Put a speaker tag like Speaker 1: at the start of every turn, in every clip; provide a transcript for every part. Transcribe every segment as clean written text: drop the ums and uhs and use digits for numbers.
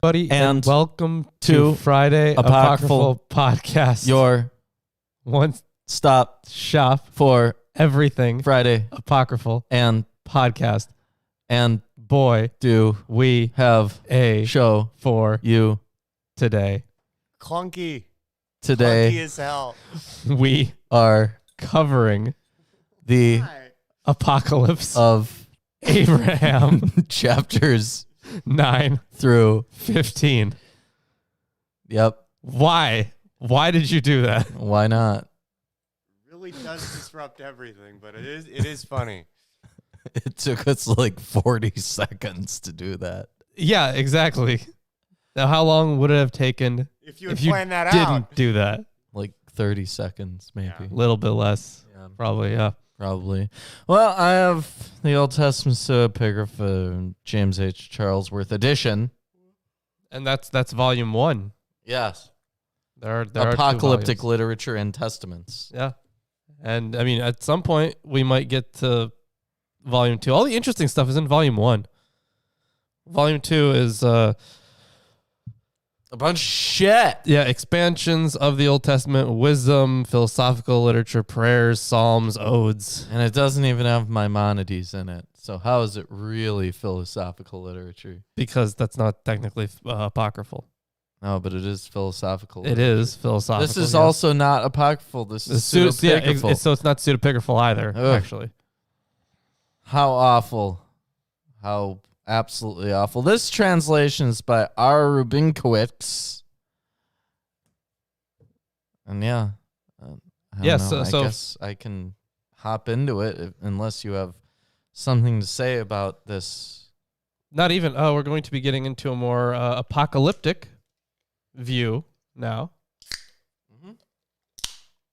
Speaker 1: Buddy, and welcome
Speaker 2: to
Speaker 1: Friday Apocryphal Podcast,
Speaker 2: your
Speaker 1: one-stop shop
Speaker 2: for
Speaker 1: everything
Speaker 2: Friday
Speaker 1: Apocryphal
Speaker 2: and
Speaker 1: podcast.
Speaker 2: And
Speaker 1: boy,
Speaker 2: do
Speaker 1: we
Speaker 2: have
Speaker 1: a
Speaker 2: show
Speaker 1: for
Speaker 2: you
Speaker 1: today.
Speaker 3: Clunky
Speaker 2: Today
Speaker 3: as hell.
Speaker 1: We
Speaker 2: are
Speaker 1: covering
Speaker 2: the
Speaker 1: apocalypse
Speaker 2: of
Speaker 1: Abraham
Speaker 2: chapters
Speaker 1: 9
Speaker 2: through
Speaker 1: 15.
Speaker 2: Yep.
Speaker 1: Why did you do that?
Speaker 2: Why not?
Speaker 3: Really does disrupt everything, but it is funny.
Speaker 2: It took us like 40 seconds to do that.
Speaker 1: Yeah, exactly. Now, how long would it have taken
Speaker 3: if you planned that out?
Speaker 1: Didn't do that?
Speaker 2: Like 30 seconds, maybe.
Speaker 1: A little bit less.
Speaker 2: Yeah.
Speaker 1: Probably, yeah.
Speaker 2: Probably. Well, I have the Old Testament Apocrypha, James H. Charlesworth edition.
Speaker 1: And that's volume 1.
Speaker 2: Yes.
Speaker 1: There are
Speaker 2: Apocalyptic
Speaker 1: 2 volumes.
Speaker 2: literature and testaments.
Speaker 1: Yeah. And I mean, at some point we might get to volume 2. All the interesting stuff is in volume 1. Volume 2 is
Speaker 2: a bunch of shit.
Speaker 1: Yeah, expansions of the Old Testament, wisdom, philosophical literature, prayers, psalms, odes.
Speaker 2: And it doesn't even have Maimonides in it. So how is it really philosophical literature?
Speaker 1: Because that's not technically apocryphal.
Speaker 2: No, but it is philosophical.
Speaker 1: It is philosophical.
Speaker 2: This is also not apocryphal. This is pseudepigraphal.
Speaker 1: Yeah, so it's not pseudepigraphal either, actually.
Speaker 2: How awful. How absolutely awful. This translation is by R. Rubinkowitz. And yeah. I guess I can hop into it unless you have something to say about this.
Speaker 1: Not even. We're going to be getting into a more apocalyptic view now,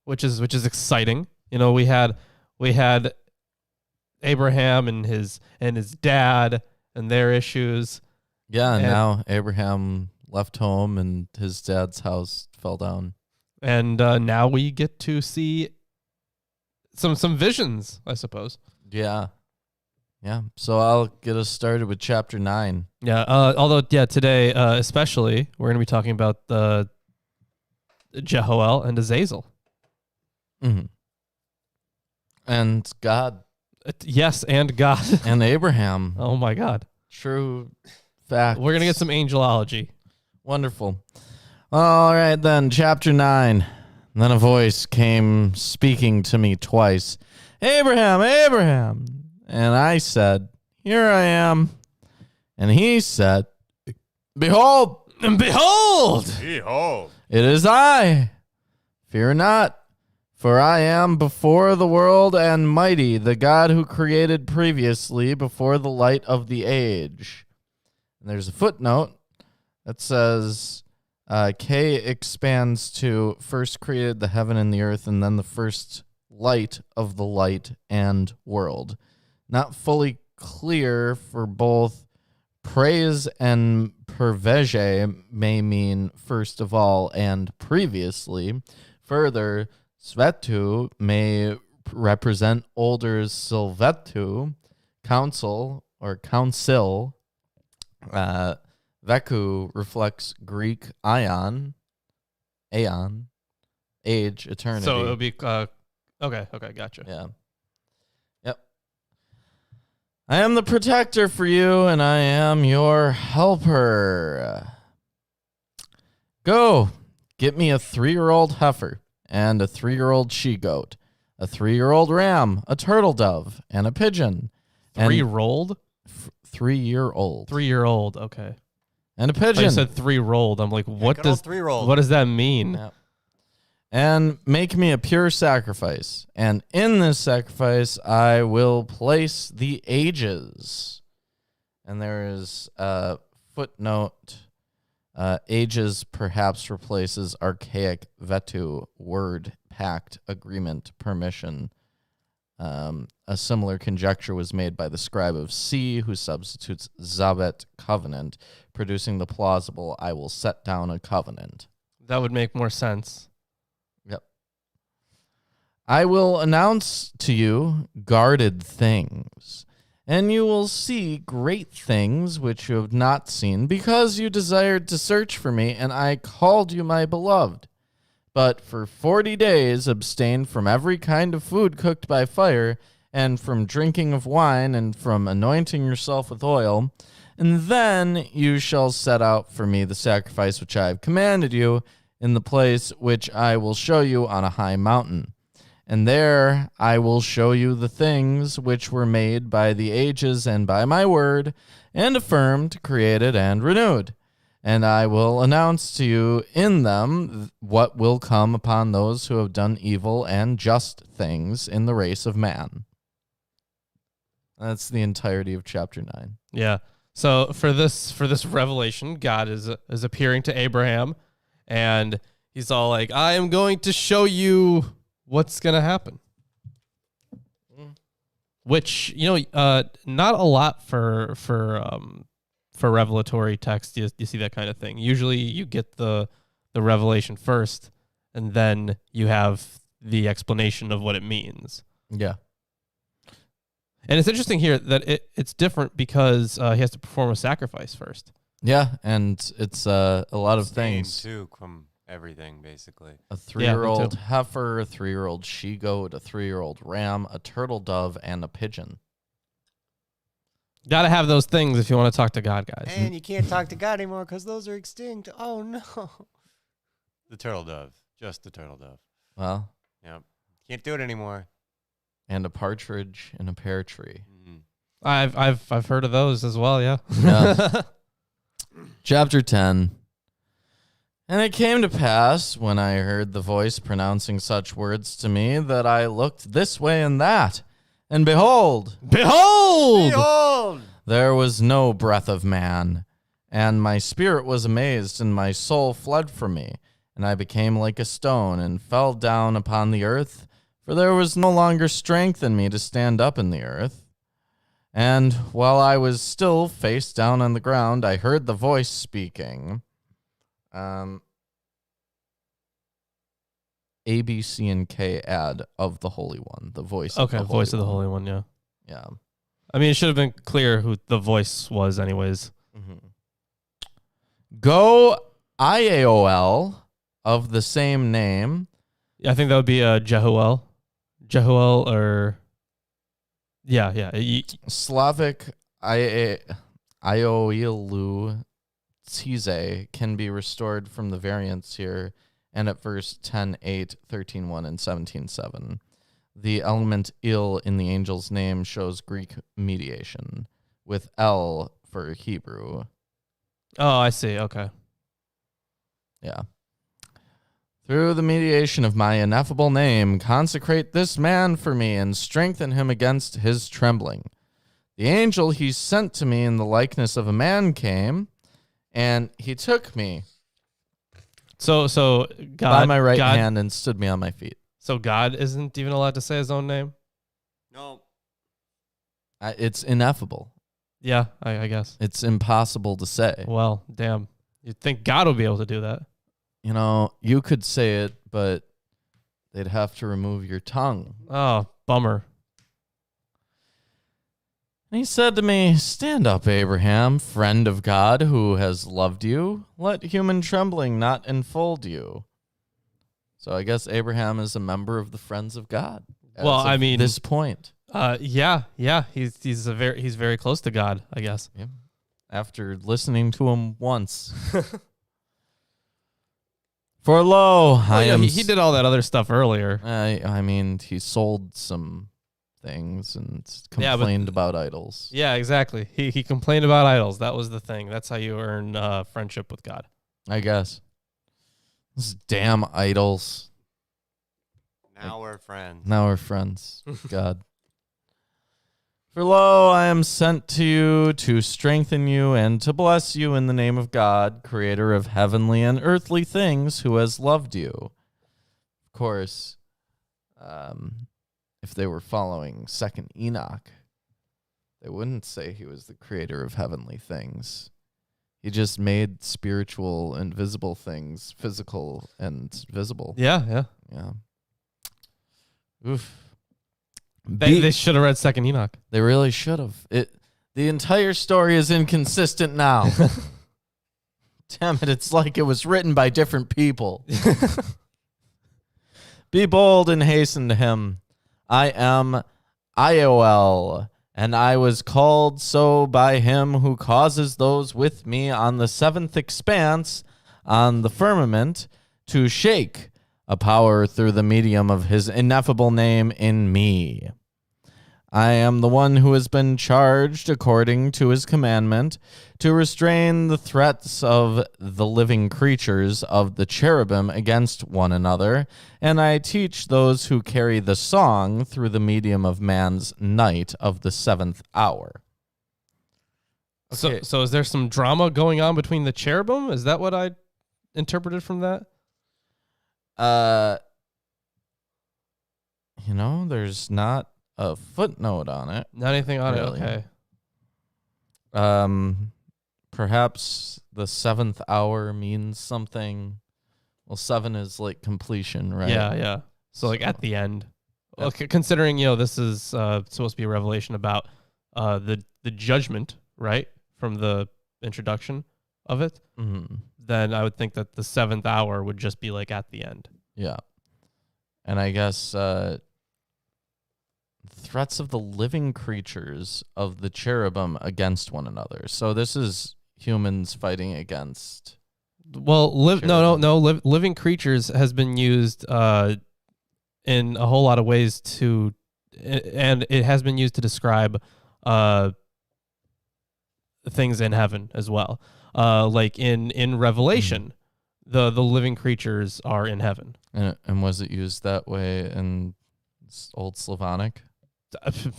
Speaker 1: which is exciting. You know, we had Abraham and his dad and their issues.
Speaker 2: Yeah, and now Abraham left home and his dad's house fell down.
Speaker 1: And now we get to see some visions, I suppose.
Speaker 2: Yeah. Yeah. So I'll get us started with chapter 9.
Speaker 1: Yeah. Although, today, especially, we're going to be talking about the Jehoel and Azazel.
Speaker 2: Mm-hmm. And God.
Speaker 1: Yes, and God.
Speaker 2: And Abraham.
Speaker 1: Oh, my God.
Speaker 2: True fact.
Speaker 1: We're going to get some angelology.
Speaker 2: Wonderful. All right, then. Chapter 9. Then a voice came speaking to me twice. Abraham, Abraham. And I said, here I am. And he said, behold.
Speaker 1: And behold.
Speaker 3: Behold.
Speaker 2: It is I. Fear not. For I am before the world and mighty, the God who created previously before the light of the age. And there's a footnote that says, K expands to first created the heaven and the earth, and then the first light of the light and world. Not fully clear for both praise and pervege may mean first of all and previously. Further, Svetu may represent older Silvetu, council or council. Veku reflects Greek aeon, age, eternity.
Speaker 1: So it would be, okay, gotcha.
Speaker 2: Yeah. Yep. I am the protector for you, and I am your helper. Go, get me a 3-year-old heifer. And a 3-year-old she-goat, a 3-year-old ram, a turtle dove, and a pigeon.
Speaker 1: 3-year-old?
Speaker 2: 3-year-old.
Speaker 1: 3-year-old, okay.
Speaker 2: And a pigeon.
Speaker 1: I said 3-year-old. I'm like, what does
Speaker 3: 3-year-old.
Speaker 1: What does that mean?
Speaker 2: Yep. And make me a pure sacrifice. And in this sacrifice, I will place the ages. And there is a footnote. Ages perhaps replaces archaic vetu, word, pact, agreement, permission. A similar conjecture was made by the scribe of C, who substitutes zavet, covenant, producing the plausible, I will set down a covenant.
Speaker 1: That would make more sense.
Speaker 2: Yep. I will announce to you guarded things, And you will see great things which you have not seen, because you desired to search for me, and I called you my beloved. But for 40 days abstain from every kind of food cooked by fire, and from drinking of wine, and from anointing yourself with oil. And then you shall set out for me the sacrifice which I have commanded you, in the place which I will show you on a high mountain. And there I will show you the things which were made by the ages and by my word, and affirmed, created, and renewed. And I will announce to you in them what will come upon those who have done evil and just things in the race of man. That's the entirety of chapter 9.
Speaker 1: Yeah. So for this revelation, God is appearing to Abraham, and he's all like, I am going to show you what's going to happen. Which, not a lot for revelatory text. You see that kind of thing. Usually you get the revelation first, and then you have the explanation of what it means.
Speaker 2: Yeah.
Speaker 1: And it's interesting here that it's different because he has to perform a sacrifice first.
Speaker 2: Yeah, and it's a lot of
Speaker 3: Abstain,
Speaker 2: things.
Speaker 3: too, from everything, basically.
Speaker 2: A 3-year-old
Speaker 1: too.
Speaker 2: heifer, a 3-year-old she-goat, a 3-year-old ram, a turtle dove, and a pigeon.
Speaker 1: Got to have those things if you want to talk to God, guys.
Speaker 3: And you can't talk to God anymore because those are extinct. Oh, no. The turtle dove. Just the turtle dove.
Speaker 2: Well,
Speaker 3: Yep. Can't do it anymore.
Speaker 2: and a partridge in a pear tree.
Speaker 3: Mm-hmm.
Speaker 1: I've heard of those as well. Yeah.
Speaker 2: Yeah. Chapter 10. And it came to pass, when I heard the voice pronouncing such words to me, that I looked this way and that, and behold,
Speaker 3: Behold!
Speaker 2: there was no breath of man. And my spirit was amazed, and my soul fled from me. And I became like a stone, and fell down upon the earth, for there was no longer strength in me to stand up in the earth. And while I was still face down on the ground, I heard the voice speaking. A, B, C, and K add of the Holy One, the voice of
Speaker 1: Okay,
Speaker 2: the
Speaker 1: voice of the
Speaker 2: Holy
Speaker 1: Holy One, yeah.
Speaker 2: Yeah.
Speaker 1: I mean, it should have been clear who the voice was anyways.
Speaker 2: Mm-hmm. Go IAOL of the same name.
Speaker 1: Yeah, I think that would be Jehoel. Jehoel or... Yeah.
Speaker 2: Slavic Ioilu Tzize can be restored from the variants here, and at verse 10:8, 13:1, and 17:7. The element il in the angel's name shows Greek mediation, with L for Hebrew.
Speaker 1: Oh, I see. Okay.
Speaker 2: Yeah. Through the mediation of my ineffable name, consecrate this man for me and strengthen him against his trembling. The angel he sent to me in the likeness of a man came, and he took me
Speaker 1: So God
Speaker 2: by my right
Speaker 1: God,
Speaker 2: hand and stood me on my feet.
Speaker 1: So God isn't even allowed to say his own name?
Speaker 3: No.
Speaker 2: It's ineffable.
Speaker 1: Yeah, I guess.
Speaker 2: It's impossible to say.
Speaker 1: Well, damn. You'd think God would be able to do that.
Speaker 2: You know, you could say it, but they'd have to remove your tongue.
Speaker 1: Oh, bummer.
Speaker 2: And he said to me, stand up, Abraham, friend of God who has loved you. Let human trembling not enfold you. So I guess Abraham is a member of the Friends of God.
Speaker 1: Well,
Speaker 2: as
Speaker 1: I
Speaker 2: of
Speaker 1: mean,
Speaker 2: this point.
Speaker 1: Yeah. He's very close to God, I guess.
Speaker 2: Yeah. After listening to him once. For lo,
Speaker 1: he did all that other stuff earlier.
Speaker 2: I mean, he sold some things and complained about idols.
Speaker 1: Yeah, exactly. He complained about idols. That was the thing. That's how you earn friendship with God.
Speaker 2: I guess. Those damn idols.
Speaker 3: Now we're friends.
Speaker 2: Now we're friends. God. For lo, I am sent to you to strengthen you and to bless you in the name of God, creator of heavenly and earthly things, who has loved you. Of course, if they were following Second Enoch, they wouldn't say he was the creator of heavenly things. He just made spiritual and visible things physical and visible.
Speaker 1: Yeah.
Speaker 2: Yeah. Oof.
Speaker 1: They should have read Second Enoch.
Speaker 2: They really should have. The entire story is inconsistent now. Damn it, it's like it was written by different people. Be bold and hasten to him. I am Ioel, and I was called so by him who causes those with me on the seventh expanse on the firmament to shake, a power through the medium of his ineffable name in me. I am the one who has been charged, according to his commandment, to restrain the threats of the living creatures of the cherubim against one another, and I teach those who carry the song through the medium of man's night of the seventh hour.
Speaker 1: Okay. So is there some drama going on between the cherubim? Is that what I interpreted from that?
Speaker 2: There's not a footnote on it.
Speaker 1: Not anything on
Speaker 2: Really?
Speaker 1: it. Okay.
Speaker 2: Perhaps the seventh hour means something. Well, 7 is like completion, right?
Speaker 1: Yeah. So like at the end. Okay, considering this is supposed to be a revelation about the judgment, right, from the introduction of it, then I would think that the 7th hour would just be like at the end.
Speaker 2: Yeah. And I guess threats of the living creatures of the cherubim against one another. So this is humans fighting against.
Speaker 1: Well, living creatures has been used in a whole lot of ways and it has been used to describe things in heaven as well. Like in Revelation, the living creatures are in heaven.
Speaker 2: And was it used that way in Old Slavonic?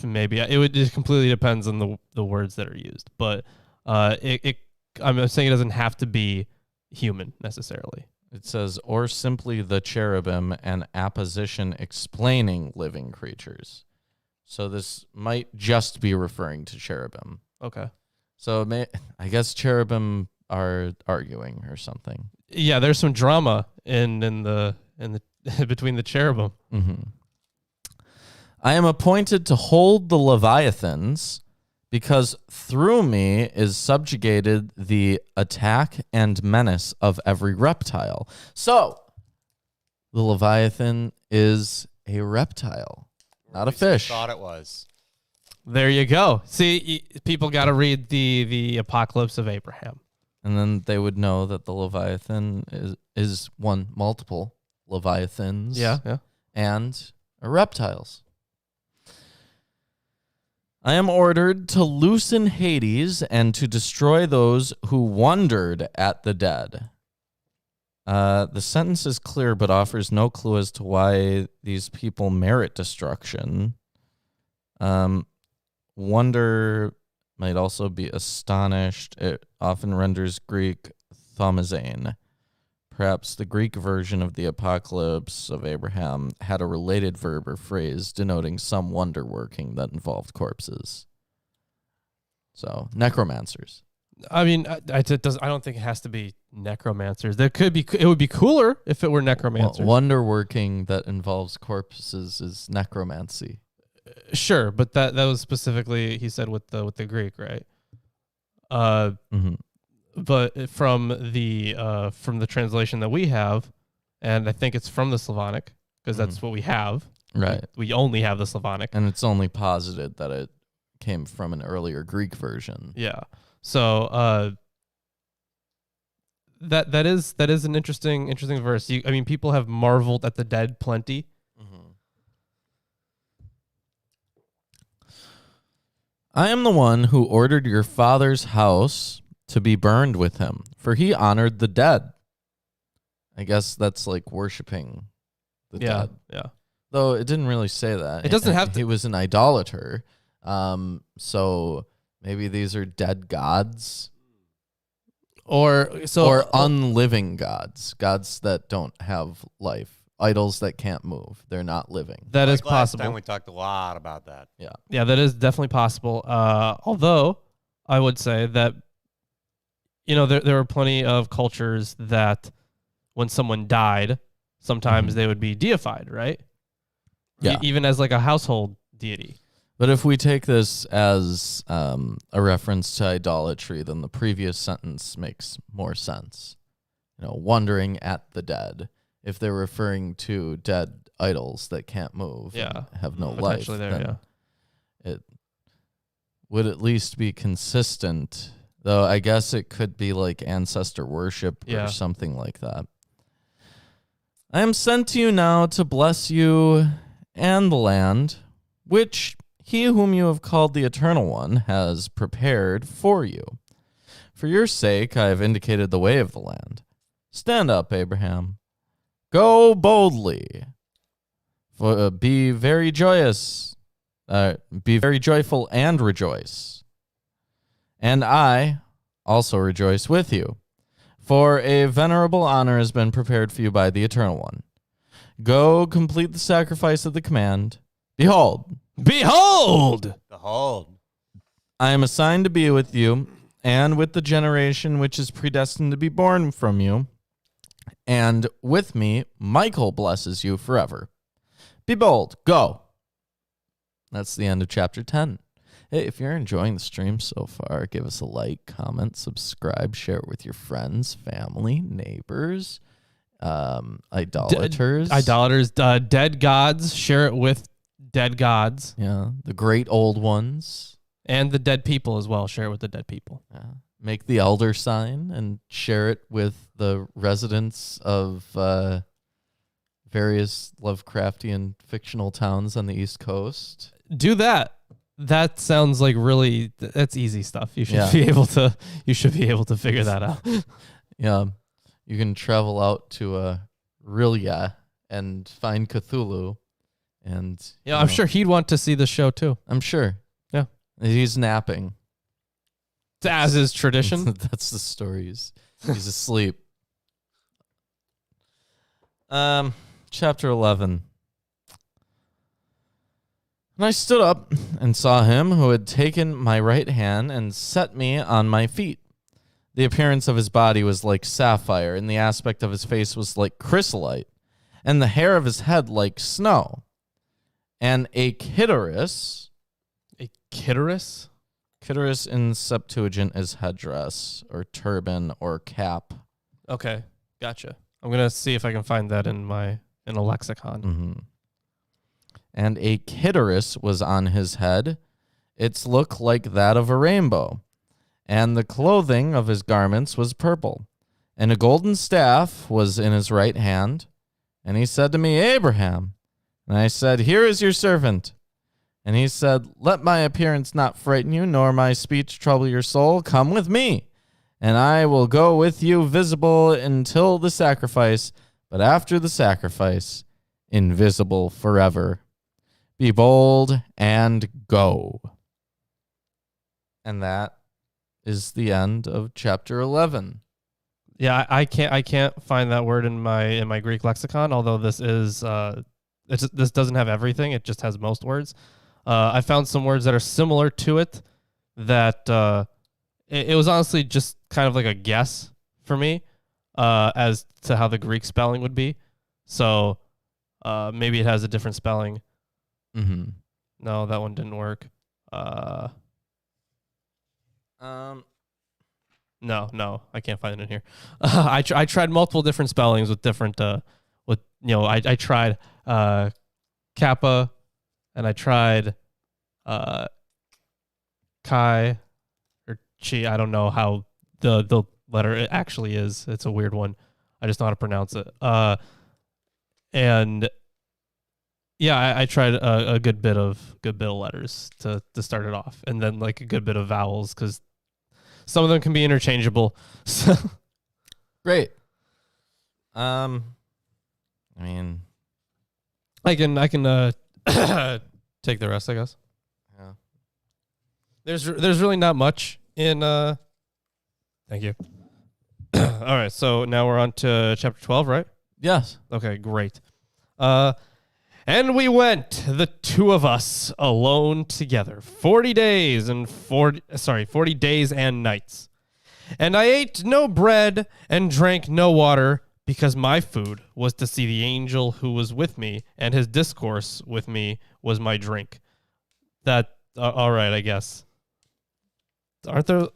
Speaker 1: Maybe it just completely depends on the words that are used, but I'm saying it doesn't have to be human necessarily.
Speaker 2: It says, or simply the cherubim, an apposition explaining living creatures. So this might just be referring to cherubim.
Speaker 1: Okay.
Speaker 2: So I guess cherubim are arguing or something.
Speaker 1: Yeah, there's some drama in the between the cherubim.
Speaker 2: Mm-hmm. I am appointed to hold the Leviathans, because through me is subjugated the attack and menace of every reptile. So, the Leviathan is a reptile, not a fish.
Speaker 3: Thought it was.
Speaker 1: There you go. See, people got to read the Apocalypse of Abraham.
Speaker 2: And then they would know that the Leviathan is multiple Leviathans.
Speaker 1: Yeah.
Speaker 2: And reptiles. I am ordered to loosen Hades and to destroy those who wondered at the dead. The sentence is clear but offers no clue as to why these people merit destruction. Wonder might also be astonished. It often renders Greek thaumazein. Perhaps the Greek version of the Apocalypse of Abraham had a related verb or phrase denoting some wonder working that involved corpses. So, necromancers.
Speaker 1: I mean, I don't think it has to be necromancers. It would be cooler if it were necromancers.
Speaker 2: Well, wonder working that involves corpses is necromancy.
Speaker 1: Sure, but that was specifically he said with the Greek, right? But from the translation that we have, and I think it's from the Slavonic because that's what we have.
Speaker 2: Right.
Speaker 1: We only have the Slavonic,
Speaker 2: and it's only posited that it came from an earlier Greek version.
Speaker 1: Yeah. So that is an interesting verse. People have marveled at the dead plenty.
Speaker 2: I am the one who ordered your father's house to be burned with him, for he honored the dead. I guess that's like worshiping the dead.
Speaker 1: Yeah.
Speaker 2: Though it didn't really say that.
Speaker 1: It doesn't have to.
Speaker 2: He was an idolater. So maybe these are dead gods. Or unliving gods. Gods that don't have life. Idols that can't move. They're not living.
Speaker 1: That is possible.
Speaker 3: Last time we talked a lot about that.
Speaker 1: Yeah, that is definitely possible. Although I would say that there are plenty of cultures that when someone died, sometimes they would be deified, right?
Speaker 2: Yeah.
Speaker 1: Even as like a household deity.
Speaker 2: But if we take this as a reference to idolatry, then the previous sentence makes more sense. Wondering at the dead. If they're referring to dead idols that can't move, and have no life, then it would at least be consistent. Though I guess it could be like ancestor worship or something like that. I am sent to you now to bless you and the land, which he whom you have called the Eternal One has prepared for you. For your sake I have indicated the way of the land. Stand up, Abraham. Go boldly. Be very joyous. Be very joyful and rejoice. And I also rejoice with you. For a venerable honor has been prepared for you by the Eternal One. Go complete the sacrifice of the command. Behold.
Speaker 1: Behold!
Speaker 3: Behold.
Speaker 2: I am assigned to be with you and with the generation which is predestined to be born from you. And with me, Michael blesses you forever. Be bold. Go. That's the end of chapter 10. Hey, if you're enjoying the stream so far, give us a like, comment, subscribe, share it with your friends, family, neighbors, idolaters.
Speaker 1: Dead gods. Share it with dead gods.
Speaker 2: Yeah, the great old ones.
Speaker 1: And the dead people as well. Share it with the dead people.
Speaker 2: Yeah. Make the elder sign and share it with the residents of various Lovecraftian fictional towns on the East Coast.
Speaker 1: Do that. That sounds like that's easy stuff. You should be able to figure that out.
Speaker 2: Yeah. You can travel out to Rilya and find Cthulhu. And
Speaker 1: I'm sure he'd want to see the show too.
Speaker 2: I'm sure.
Speaker 1: Yeah.
Speaker 2: He's napping.
Speaker 1: As is tradition.
Speaker 2: That's the story. He's asleep. Chapter 11. And I stood up and saw him who had taken my right hand and set me on my feet. The appearance of his body was like sapphire, and the aspect of his face was like chrysolite, and the hair of his head like snow. And a kitteris.
Speaker 1: A kitteris?
Speaker 2: Kitteris in Septuagint is headdress or turban or cap.
Speaker 1: Okay, gotcha. I'm going to see if I can find that in a lexicon.
Speaker 2: Mm-hmm. And a kitteris was on his head. Its look like that of a rainbow. And the clothing of his garments was purple. And a golden staff was in his right hand. And he said to me, Abraham. And I said, Here is your servant. And he said, Let my appearance not frighten you, nor my speech trouble your soul. Come with me, and I will go with you visible until the sacrifice, but after the sacrifice, invisible forever. Be bold and go. And that is the end of chapter 11.
Speaker 1: Yeah, I can't find that word in my Greek lexicon, although this doesn't have everything. It just has most words. I found some words that are similar to it that it was honestly just kind of like a guess for me as to how the Greek spelling would be. So maybe it has a different spelling.
Speaker 2: Mm-hmm.
Speaker 1: No, that one didn't work. No, I can't find it in here. I tried multiple different spellings with different I tried kappa, and I tried chi or chi. I don't know how the letter it actually is. It's a weird one. I just know how to pronounce it. And yeah, I tried a good bit of letters to start it off, and then like a good bit of vowels because some of them can be interchangeable. So
Speaker 2: great. I mean,
Speaker 1: I can take the rest, I guess.
Speaker 2: Yeah.
Speaker 1: There's really not much in. Thank you. All right, so now we're on to chapter 12, right?
Speaker 2: Yes.
Speaker 1: Okay, great. And we went, the two of us, alone together, 40 days and 40 days and nights. And I ate no bread and drank no water, because my food was to see the angel who was with me, and his discourse with me was my drink. That all right, I guess. Aren't there?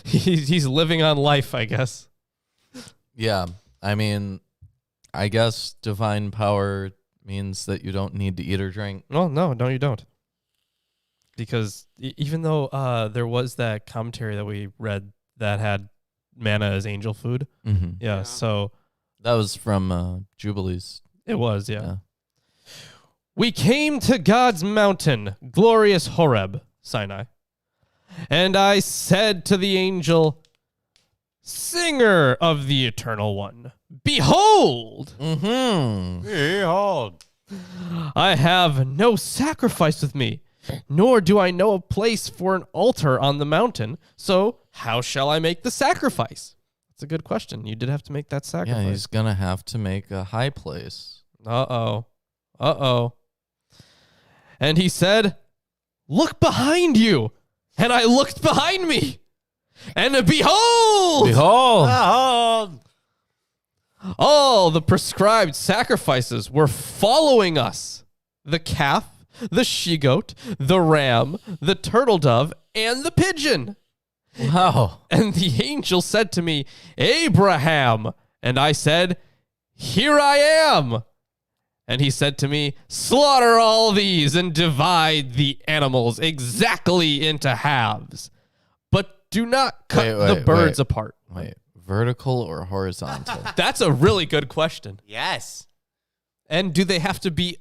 Speaker 1: He's living on life, I guess.
Speaker 2: Yeah, I mean, I guess divine power means that you don't need to eat or drink.
Speaker 1: Well, no, you don't. Because even though there was that commentary that we read that had manna as angel food,
Speaker 2: Yeah.
Speaker 1: so
Speaker 2: That was from Jubilees.
Speaker 1: it was, yeah. We came to God's mountain, glorious Horeb, Sinai. And I said to the angel, singer of the Eternal One, behold,
Speaker 3: Behold.
Speaker 1: I have no sacrifice with me, nor do I know a place for an altar on the mountain. So how shall I make the sacrifice? That's a good question. You did have to make that sacrifice.
Speaker 2: Yeah, he's going to have to make a high place.
Speaker 1: Uh-oh. And he said, look behind you. And I looked behind me. And behold!
Speaker 3: Behold.
Speaker 1: All the prescribed sacrifices were following us. The calf, the she-goat, the ram, the turtle dove, and the pigeon.
Speaker 2: Wow.
Speaker 1: And the angel said to me, Abraham. And I said, here I am. And he said to me, slaughter all these and divide the animals exactly into halves. But do not cut the birds apart.
Speaker 2: Wait, vertical or horizontal?
Speaker 1: That's a really good question.
Speaker 3: Yes.
Speaker 1: And do they have to be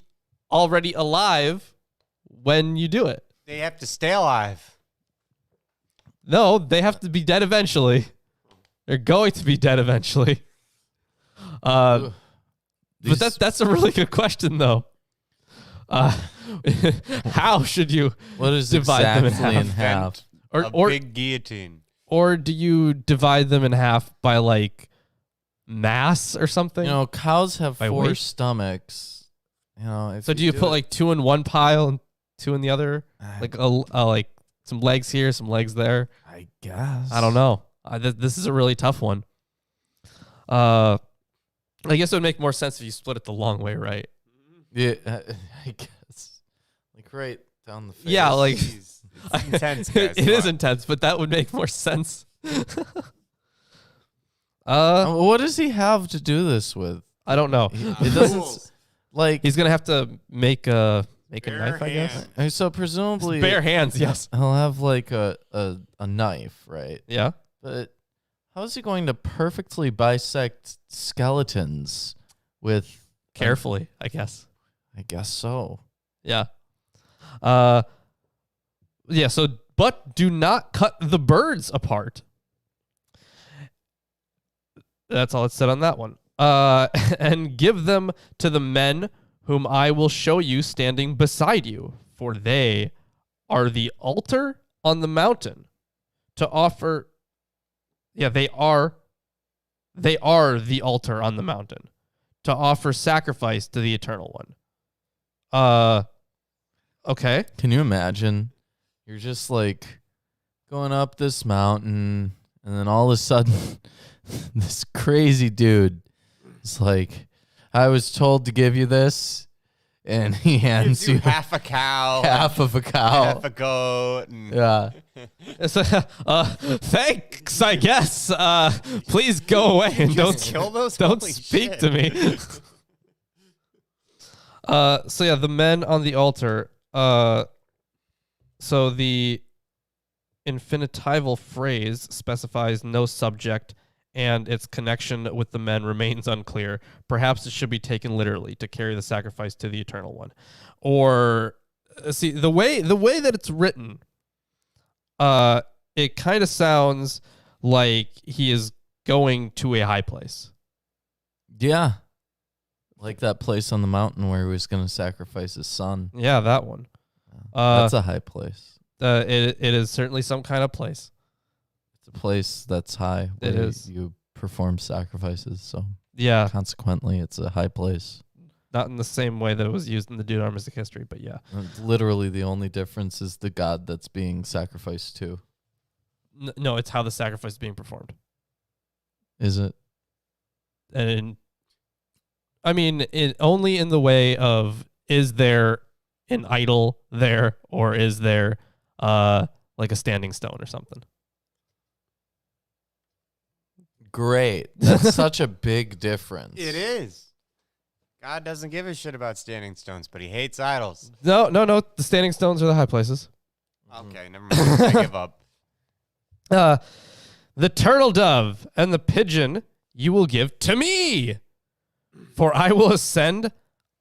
Speaker 1: already alive when you do it?
Speaker 3: They have to stay alive.
Speaker 1: No, they have to be dead eventually. They're going to be dead eventually. But that's a really good question, though. How should you
Speaker 2: what is
Speaker 1: divide them
Speaker 2: exactly
Speaker 1: in half?
Speaker 3: Or big guillotine.
Speaker 1: Or do you divide them in half by like mass or something?
Speaker 2: You know, cows have
Speaker 1: By
Speaker 2: 4
Speaker 1: weight?
Speaker 2: stomachs. You know, if
Speaker 1: So do you put like 2 in one pile and 2 in the other? Like like some legs here, some legs there.
Speaker 2: I guess.
Speaker 1: I don't know. This is a really tough one. I guess it would make more sense if you split it the long way, right?
Speaker 2: Yeah, I guess. Like right down the face.
Speaker 1: Yeah, like
Speaker 3: Jeez, it's intense, guys.
Speaker 1: it is intense, but that would make more sense.
Speaker 2: What does he have to do this with?
Speaker 1: I don't know.
Speaker 2: It doesn't like
Speaker 1: He's gonna have to make a
Speaker 3: Bare
Speaker 1: knife, I guess.
Speaker 3: hand.
Speaker 2: so presumably
Speaker 1: Bare hands, yes.
Speaker 2: he'll have like a knife, right?
Speaker 1: Yeah.
Speaker 2: But how is he going to perfectly bisect skeletons with
Speaker 1: Carefully, I guess.
Speaker 2: I guess so.
Speaker 1: Yeah. Yeah, so but do not cut the birds apart. That's all it said on that one. And give them to the men whom I will show you standing beside you, for they are the altar on the mountain to offer. Yeah, they are the altar on the mountain to offer sacrifice to the Eternal One. Okay.
Speaker 2: Can you imagine? You're just like going up this mountain, and then all of a sudden, this crazy dude is like, I was told to give you this, and he hands
Speaker 3: Gives you
Speaker 2: you
Speaker 3: half a cow,
Speaker 2: half of a cow.
Speaker 3: half a goat. And
Speaker 2: Yeah.
Speaker 1: It's thanks, I guess. Please go away and don't
Speaker 3: kill those.
Speaker 1: don't
Speaker 3: Holy
Speaker 1: speak
Speaker 3: shit.
Speaker 1: to me. So yeah, the men on the altar. So the infinitival phrase specifies no subject, and its connection with the men remains unclear. Perhaps it should be taken literally to carry the sacrifice to the Eternal One, or see the way that it's written. It kind of sounds like he is going to a high place.
Speaker 2: Yeah. Like that place on the mountain where he was going to sacrifice his son.
Speaker 1: Yeah, that one.
Speaker 2: That's a high place.
Speaker 1: It is certainly some kind of place.
Speaker 2: It's a place that's high.
Speaker 1: It
Speaker 2: where
Speaker 1: is.
Speaker 2: You perform sacrifices, so
Speaker 1: Yeah,
Speaker 2: consequently, it's a high place.
Speaker 1: not in the same way that it was used in the Deuteronomic history, but yeah.
Speaker 2: Literally, the only difference is the god that's being sacrificed to.
Speaker 1: No, it's how the sacrifice is being performed.
Speaker 2: Is it?
Speaker 1: And only in the way of, is there an idol there, or is there like a standing stone or something?
Speaker 2: Great. That's such a big difference.
Speaker 3: It is. God doesn't give a shit about standing stones, but he hates idols.
Speaker 1: No. The standing stones are the high places.
Speaker 3: Okay, never mind. I give up.
Speaker 1: The turtle dove and the pigeon you will give to me, for I will ascend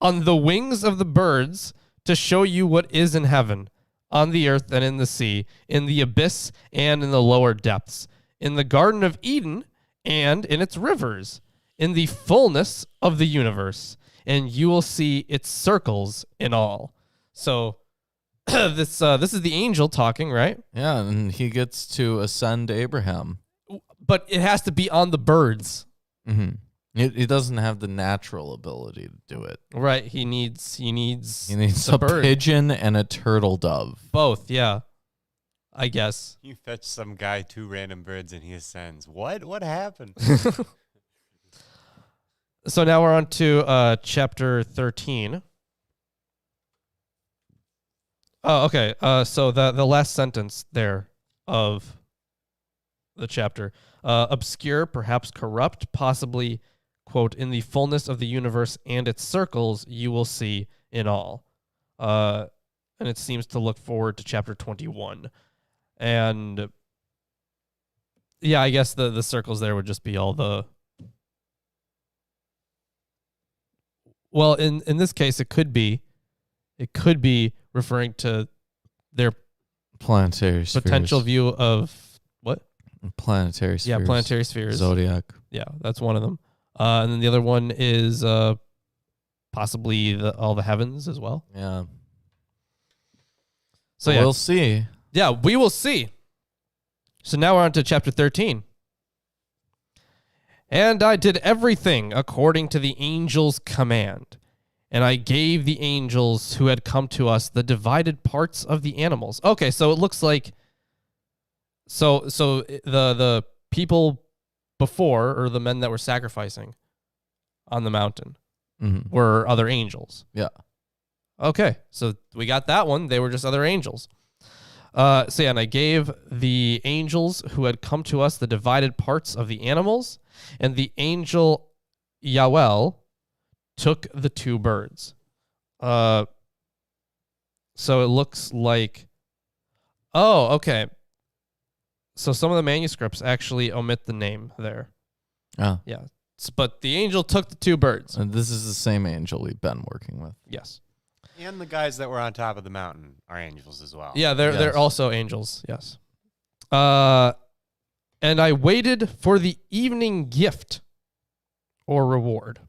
Speaker 1: on the wings of the birds to show you what is in heaven, on the earth and in the sea, in the abyss and in the lower depths, in the Garden of Eden and in its rivers, in the fullness of the universe, and you will see its circles in all. So this is the angel talking, right?
Speaker 2: Yeah, and he gets to ascend Abraham.
Speaker 1: But it has to be on the birds.
Speaker 2: Mm-hmm. He doesn't have the natural ability to do it.
Speaker 1: Right. He needs
Speaker 2: a
Speaker 1: bird.
Speaker 2: pigeon and a turtle dove.
Speaker 1: Both, yeah. I guess.
Speaker 3: You fetch some guy 2 random birds and he ascends. What happened?
Speaker 1: So now we're on to chapter 13. Oh, okay. So the last sentence there of the chapter. Obscure, perhaps corrupt, possibly, quote, in the fullness of the universe and its circles, you will see in all. And it seems to look forward to chapter 21. And yeah, I guess the circles there would just be all the... Well, in this case, it could be referring to their
Speaker 2: planetary
Speaker 1: potential
Speaker 2: spheres.
Speaker 1: view of what?
Speaker 2: Planetary spheres.
Speaker 1: Yeah, planetary spheres.
Speaker 2: Zodiac.
Speaker 1: Yeah, that's one of them. And then the other one is possibly all the heavens as well.
Speaker 2: Yeah.
Speaker 1: So yeah,
Speaker 2: we'll see.
Speaker 1: Yeah, we will see. So now we're on to chapter 13. And I did everything according to the angel's command. And I gave the angels who had come to us the divided parts of the animals. Okay, so it looks like so the people before, or the men that were sacrificing on the mountain, were other angels.
Speaker 2: Yeah.
Speaker 1: Okay, so we got that one. They were just other angels. And I gave the angels who had come to us the divided parts of the animals, and the angel Jehoel took the 2 birds. So it looks like... Oh, okay. So some of the manuscripts actually omit the name there.
Speaker 2: Oh.
Speaker 1: Yeah. But the angel took the 2 birds.
Speaker 2: And this is the same angel we've been working with.
Speaker 1: Yes.
Speaker 3: And the guys that were on top of the mountain are angels as well.
Speaker 1: Yeah, they're also angels. Yes. And I waited for the evening gift or reward.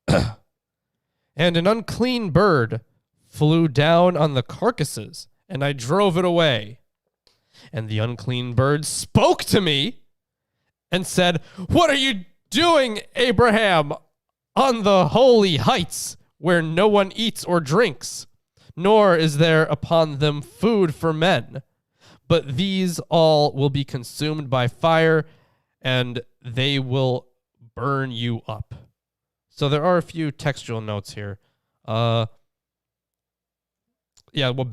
Speaker 1: And an unclean bird flew down on the carcasses, and I drove it away. And the unclean bird spoke to me and said, "What are you doing, Abraham, on the holy heights where no one eats or drinks, nor is there upon them food for men? But these all will be consumed by fire, and they will burn you up." So there are a few textual notes here. What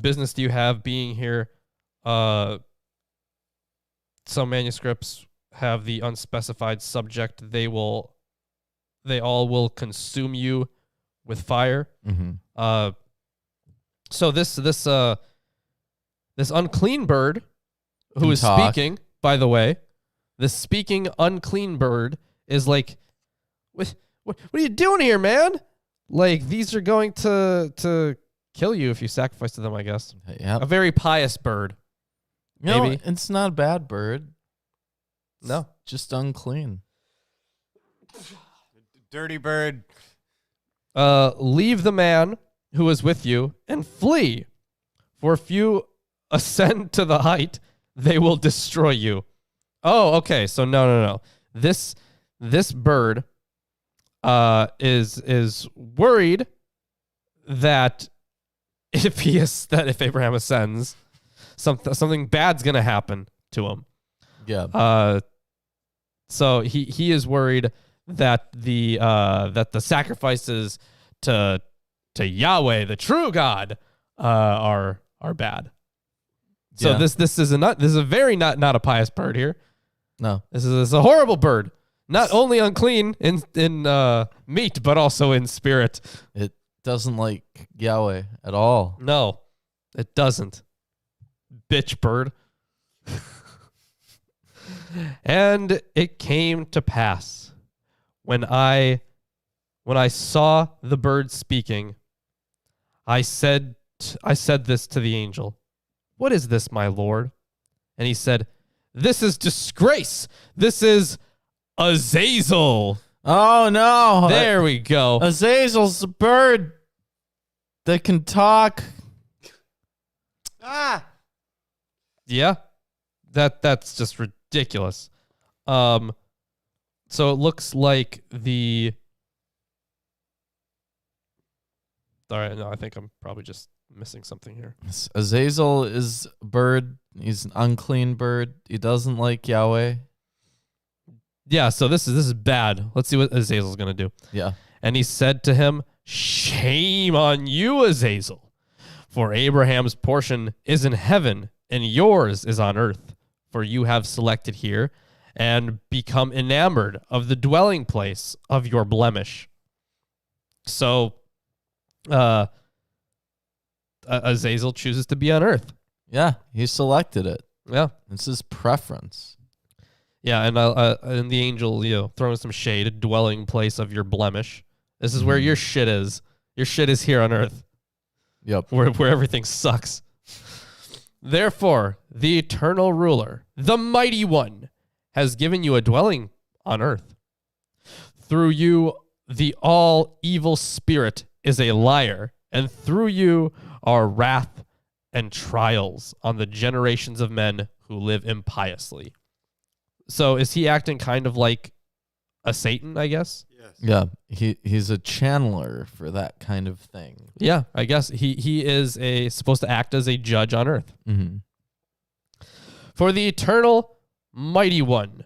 Speaker 1: business do you have being here? Some manuscripts have the unspecified subject. They all will consume you with fire.
Speaker 2: Mm-hmm.
Speaker 1: So this unclean bird who is speaking, by the way, this speaking unclean bird is like, what are you doing here, man? Like, these are going to kill you if you sacrifice to them, I guess.
Speaker 2: Yep.
Speaker 1: A very pious bird.
Speaker 2: Maybe.
Speaker 1: Maybe.
Speaker 2: It's not a bad bird.
Speaker 1: No.
Speaker 2: Just unclean.
Speaker 3: Dirty bird.
Speaker 1: Leave the man who is with you and flee. For if you ascend to the height, they will destroy you. Oh, okay. So no. This bird is worried that if Abraham ascends, something bad's gonna happen to him.
Speaker 2: Yeah.
Speaker 1: So he is worried that the sacrifices to Yahweh, the true God, are bad. So
Speaker 2: Yeah.
Speaker 1: this is a very not a pious bird here.
Speaker 2: No.
Speaker 1: This is a horrible bird. Not only unclean in meat, but also in spirit.
Speaker 2: It doesn't like Yahweh at all.
Speaker 1: No, it doesn't. Bitch bird. And it came to pass when I saw the bird speaking, I said this to the angel, "What is this, my lord?" And he said, "This is disgrace. This is Azazel."
Speaker 2: Oh no!
Speaker 1: There we go.
Speaker 2: Azazel's a bird that can talk.
Speaker 3: Ah!
Speaker 1: Yeah, that's just ridiculous. So it looks like the. All right, no, I think I'm probably just missing something here.
Speaker 2: Azazel is a bird. He's an unclean bird. He doesn't like Yahweh.
Speaker 1: Yeah, so this is bad. Let's see what Azazel's gonna do.
Speaker 2: Yeah.
Speaker 1: And he said to him, "Shame on you, Azazel, for Abraham's portion is in heaven, and yours is on earth. For you have selected here and become enamored of the dwelling place of your blemish." So, Azazel chooses to be on earth.
Speaker 2: Yeah, he selected it.
Speaker 1: Yeah.
Speaker 2: It's his preference.
Speaker 1: Yeah, and the angel, throwing some shade, a dwelling place of your blemish. This is where your shit is. Your shit is here on earth.
Speaker 2: Yep.
Speaker 1: Where everything sucks. Therefore, the eternal ruler, the mighty one, has given you a dwelling on earth. Through you, the all evil spirit is a liar, and through you are wrath and trials on the generations of men who live impiously. So is he acting kind of like a Satan, I guess?
Speaker 3: Yes.
Speaker 2: Yeah, he's a channeler for that kind of thing.
Speaker 1: Yeah, I guess he is supposed to act as a judge on earth.
Speaker 2: Mm-hmm.
Speaker 1: For the eternal mighty one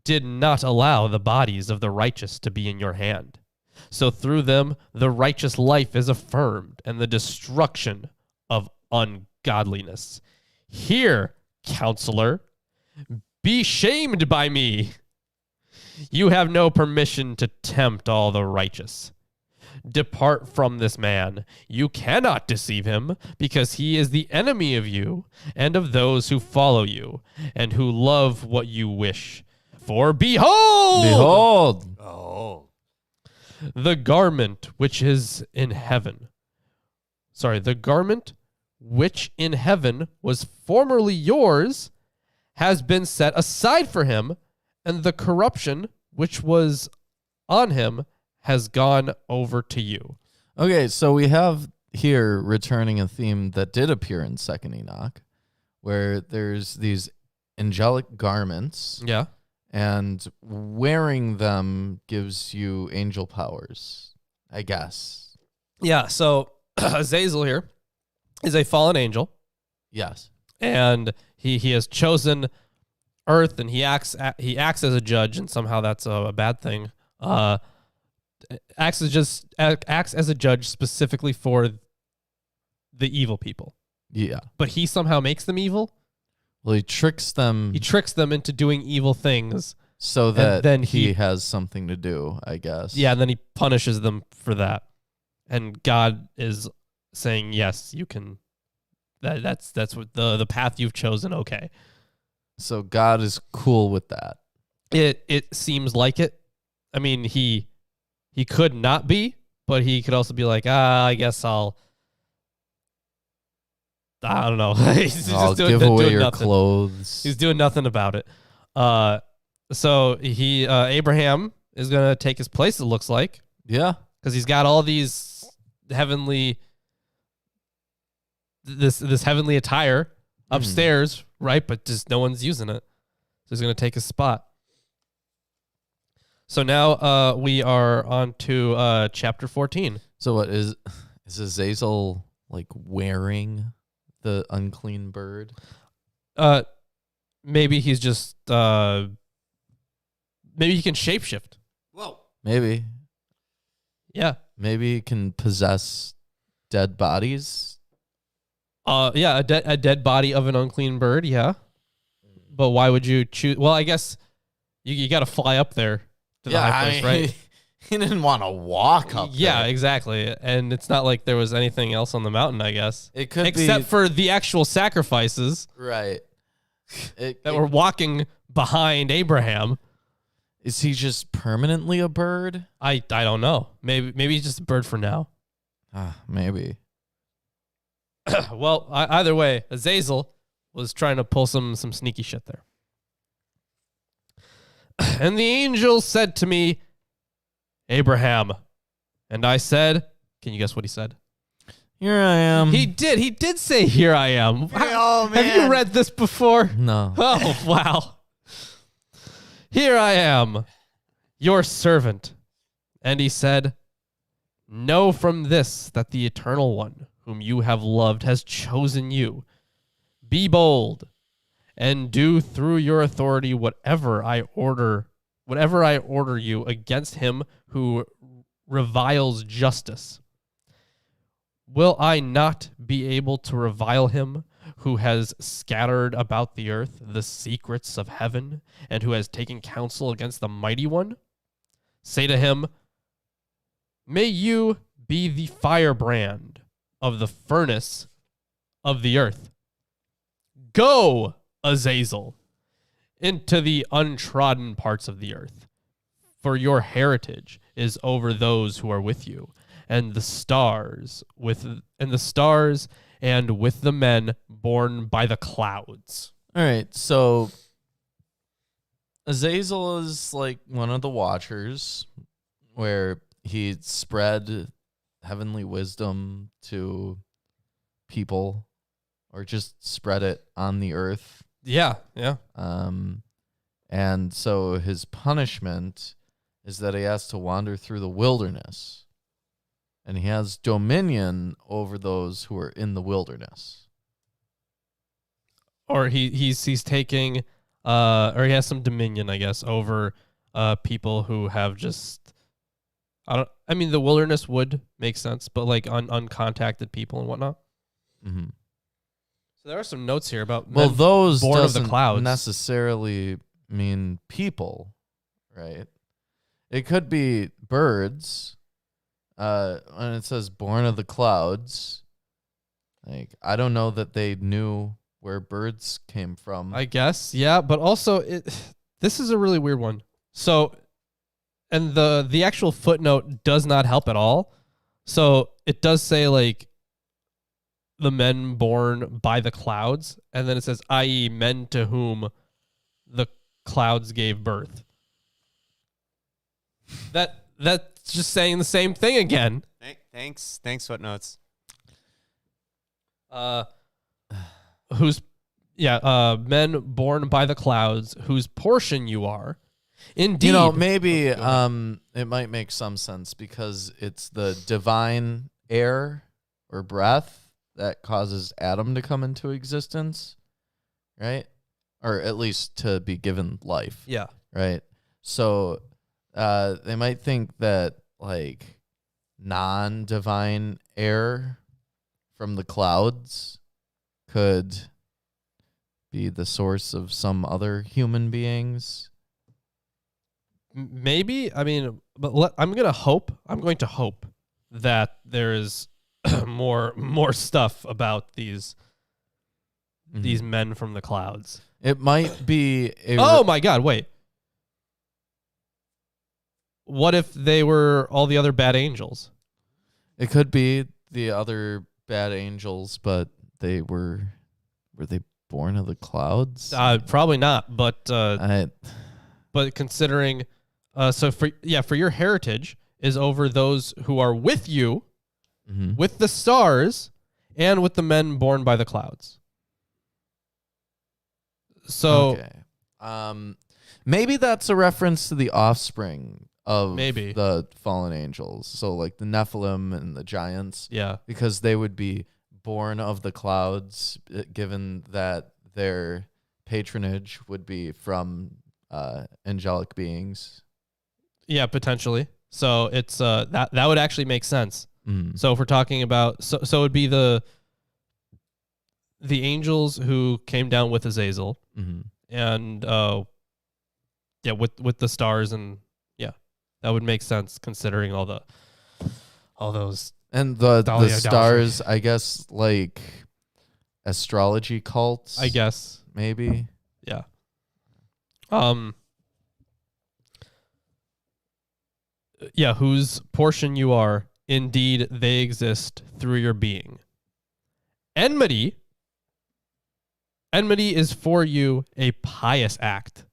Speaker 1: did not allow the bodies of the righteous to be in your hand. So through them the righteous life is affirmed, and the destruction of ungodliness. Hear, counselor, be shamed by me. You have no permission to tempt all the righteous. Depart from this man. You cannot deceive him, because he is the enemy of you and of those who follow you and who love what you wish. For behold,
Speaker 2: Behold.
Speaker 3: Oh.
Speaker 1: the garment which is in heaven. The garment which in heaven was formerly yours has been set aside for him, and the corruption which was on him has gone over to you.
Speaker 2: Okay, so we have here returning a theme that did appear in Second Enoch, where there's these angelic garments,
Speaker 1: Yeah.
Speaker 2: and wearing them gives you angel powers, I guess.
Speaker 1: Yeah, so Azazel here is a fallen angel,
Speaker 2: Yes.
Speaker 1: and he has chosen earth, and he acts as a judge, and somehow that's a bad thing. Acts as a judge specifically for the evil people,
Speaker 2: Yeah.
Speaker 1: but he somehow makes them evil.
Speaker 2: Well, he tricks them
Speaker 1: He tricks them into doing evil things.
Speaker 2: so that
Speaker 1: then
Speaker 2: he
Speaker 1: he-
Speaker 2: has something to do, I guess.
Speaker 1: Yeah, and then he punishes them for that. And God is saying, "Yes, you can. That's what the path you've chosen. Okay."
Speaker 2: So God is cool with that.
Speaker 1: It seems like it. I mean, he could not be, but he could also be like, I guess I don't know. He's just
Speaker 2: I'll
Speaker 1: doing
Speaker 2: give away
Speaker 1: doing
Speaker 2: your
Speaker 1: nothing.
Speaker 2: clothes.
Speaker 1: He's doing nothing about it. So Abraham is gonna take his place. It looks like,
Speaker 2: Yeah.
Speaker 1: because he's got all these heavenly, this heavenly attire upstairs, right? But just no one's using it. So he's gonna take his spot. So now we are on to chapter 14.
Speaker 2: So what is Azazel like wearing the unclean bird?
Speaker 1: Maybe he's just maybe he can shapeshift.
Speaker 3: Whoa.
Speaker 2: Maybe.
Speaker 1: Yeah.
Speaker 2: Maybe he can possess dead bodies.
Speaker 1: Yeah, a dead body of an unclean bird. Yeah, but why would you choose? Well, I guess you got to fly up there to the high place, right?
Speaker 2: He didn't want to walk up
Speaker 1: Yeah,
Speaker 2: there.
Speaker 1: Exactly. And it's not like there was anything else on the mountain, I guess.
Speaker 2: It could
Speaker 1: except for the actual sacrifices.
Speaker 2: Right.
Speaker 1: That were walking behind Abraham.
Speaker 2: Is he just permanently a bird?
Speaker 1: I don't know. Maybe he's just a bird for now.
Speaker 2: Maybe.
Speaker 1: Well, either way, Azazel was trying to pull some sneaky shit there. And the angel said to me, Abraham. And I said, can you guess what he said?
Speaker 2: Here I am.
Speaker 1: He did say, here I am.
Speaker 3: Oh, man.
Speaker 1: Have you read this before?
Speaker 2: No.
Speaker 1: Oh, wow. Here I am, your servant. And he said, know from this that the Eternal One, whom you have loved, has chosen you. Be bold and do through your authority whatever I order you against him who reviles justice. Will I not be able to revile him who has scattered about the earth the secrets of heaven and who has taken counsel against the mighty one? Say to him, may you be the firebrand of the furnace of the earth. Go, Azazel, into the untrodden parts of the earth, for your heritage is over those who are with you, and the stars and with the men born by the clouds.
Speaker 2: All right, so Azazel is like one of the watchers where he spread heavenly wisdom to people or just spread it on the earth.
Speaker 1: Yeah.
Speaker 2: And so his punishment is that he has to wander through the wilderness. And he has dominion over those who are in the wilderness.
Speaker 1: Or he's taking or he has some dominion, I guess, over people who have just the wilderness would make sense, but like uncontacted people and whatnot.
Speaker 2: Mm-hmm.
Speaker 1: So there are some notes here about
Speaker 2: those
Speaker 1: born of the
Speaker 2: doesn't
Speaker 1: clouds
Speaker 2: necessarily mean people, right? It could be birds. When it says born of the clouds, like I don't know that they knew where birds came from.
Speaker 1: I guess, yeah, but also this is a really weird one. So, and the actual footnote does not help at all. So it does say like the men born by the clouds, and then it says, i.e., men to whom the clouds gave birth. That's just saying the same thing again.
Speaker 3: Thanks, footnotes.
Speaker 1: Men born by the clouds, whose portion you are. Indeed.
Speaker 2: Maybe it might make some sense because it's the divine air or breath that causes Adam to come into existence, right? Or at least to be given life.
Speaker 1: Yeah.
Speaker 2: Right? So they might think that like non-divine air from the clouds could be the source of some other human beings.
Speaker 1: Maybe. But I'm going to hope that there is more stuff about these men from the clouds.
Speaker 2: It might be
Speaker 1: oh my God, wait. What if they were all the other bad angels?
Speaker 2: It could be the other bad angels, but were they born of the clouds?
Speaker 1: Probably not, but considering for your heritage is over those who are with you,
Speaker 2: mm-hmm.
Speaker 1: with the stars, and with the men born by the clouds. So
Speaker 2: maybe that's a reference to the offspring of
Speaker 1: maybe
Speaker 2: the fallen angels. So like the Nephilim and the giants.
Speaker 1: Yeah.
Speaker 2: Because they would be born of the clouds, given that their patronage would be from angelic beings.
Speaker 1: Yeah, potentially. So it's that would actually make sense.
Speaker 2: Mm.
Speaker 1: So if we're talking about so it would be the angels who came down with Azazel,
Speaker 2: Mm-hmm.
Speaker 1: and with the stars, and that would make sense considering all those.
Speaker 2: And the
Speaker 1: Idolatry.
Speaker 2: stars, I guess, like astrology cults.
Speaker 1: I guess.
Speaker 2: maybe.
Speaker 1: Yeah. Yeah, whose portion you are, indeed they exist through your being. Enmity is for you a pious act.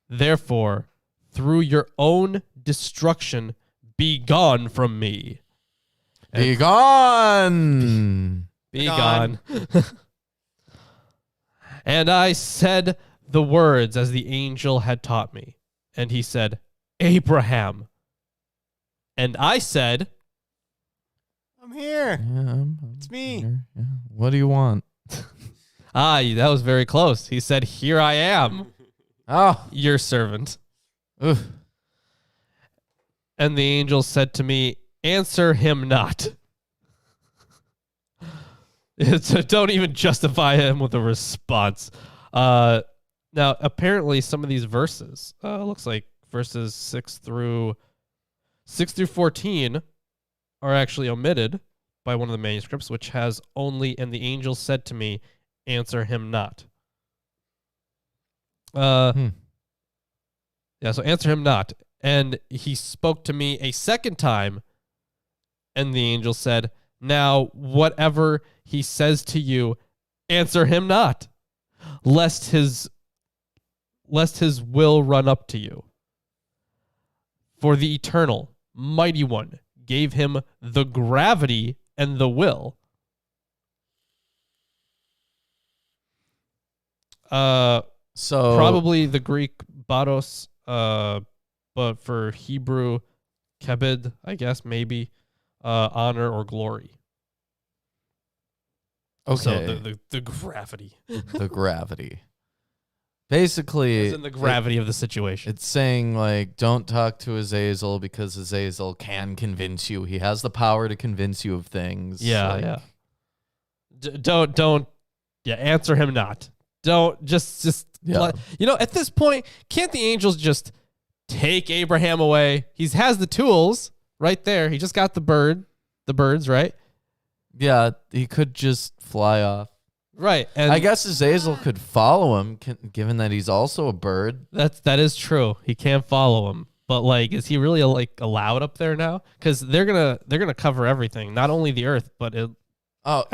Speaker 1: Therefore, through your own destruction, be gone from me.
Speaker 2: Be gone.
Speaker 1: Be gone. And I said the words as the angel had taught me. And he said, Abraham. And I said,
Speaker 3: I'm here.
Speaker 2: Yeah,
Speaker 3: It's me.
Speaker 2: here. Yeah. What do you want?
Speaker 1: that was very close. He said, here I am,
Speaker 2: Oh.
Speaker 1: your servant.
Speaker 2: Oof.
Speaker 1: And the angel said to me, answer him not. Don't even justify him with a response. Now, apparently, some of these verses, looks like verses 6 through 14, are actually omitted by one of the manuscripts, which has only, and the angel said to me, answer him not. Yeah, so answer him not. And he spoke to me a second time, and the angel said, now whatever he says to you, answer him not, lest his will run up to you. For the eternal, mighty one gave him the gravity and the will.
Speaker 2: So
Speaker 1: Probably the Greek baros, but for Hebrew, kebed, I guess, maybe, honor or glory.
Speaker 2: okay.
Speaker 1: So the gravity.
Speaker 2: The gravity. Basically,
Speaker 1: It's in the gravity of the situation.
Speaker 2: it's saying, like, don't talk to Azazel because Azazel can convince you. He has the power to convince you of things.
Speaker 1: Yeah,
Speaker 2: like,
Speaker 1: yeah. Don't, answer him not. Don't, just,
Speaker 2: Yeah.
Speaker 1: at this point, can't the angels just take Abraham away? He has the tools right there. He just got the birds, right?
Speaker 2: Yeah, he could just fly off.
Speaker 1: Right. And
Speaker 2: I guess Azazel could follow him, given that he's also a bird.
Speaker 1: that is true. He can't follow him. But like, is he really allowed up there now? Because they're gonna cover everything, not only the earth, but at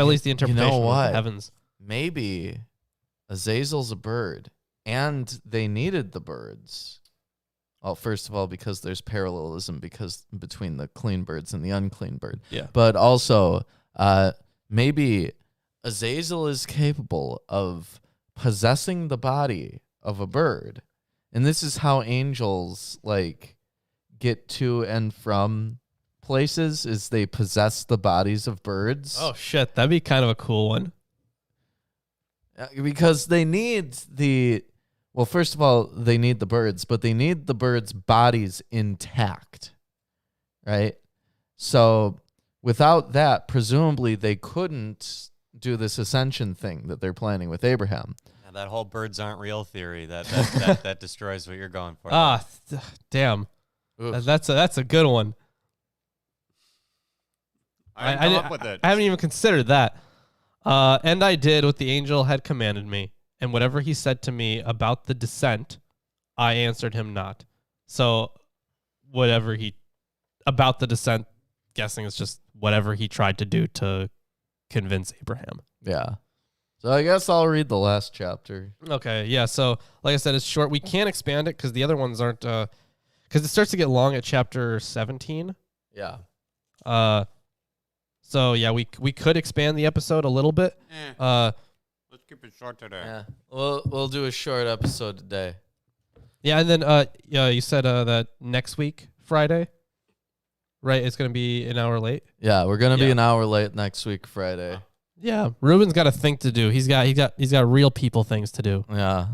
Speaker 1: least the interpretation
Speaker 2: you know what?
Speaker 1: of the heavens.
Speaker 2: Maybe Azazel's a bird, and they needed the birds. Well, first of all, because there's parallelism between the clean birds and the unclean bird.
Speaker 1: Yeah.
Speaker 2: But also, maybe Azazel is capable of possessing the body of a bird. And this is how angels get to and from places, is they possess the bodies of birds.
Speaker 1: Oh shit, that'd be kind of a cool one.
Speaker 2: Because they need first of all, they need the birds, but they need the birds' bodies intact, right? So without that, presumably they couldn't do this ascension thing that they're planning with Abraham.
Speaker 3: Yeah, that whole birds aren't real theory that destroys what you're going for.
Speaker 1: Damn.
Speaker 2: Oof.
Speaker 1: That's a good one.
Speaker 3: I didn't come up with it.
Speaker 1: I haven't even considered that. And I did what the angel had commanded me, and whatever he said to me about the descent, I answered him not. So whatever about the descent, guessing it's just whatever he tried to do to convince Abraham.
Speaker 2: Yeah. So I guess I'll read the last chapter.
Speaker 1: Okay, yeah. So like I said, it's short. We can't expand it because the other ones aren't, because it starts to get long at chapter 17.
Speaker 2: Yeah.
Speaker 1: So yeah, we could expand the episode a little bit.
Speaker 3: Let's keep it short today.
Speaker 2: Yeah. We'll do a short episode today.
Speaker 1: Yeah, and then you said that next week, Friday, right? It's gonna be an hour late.
Speaker 2: Yeah, we're gonna be
Speaker 1: Yeah.
Speaker 2: an hour late next week, Friday.
Speaker 1: Yeah, Ruben's got a thing to do. He's got real people things to do.
Speaker 2: Yeah.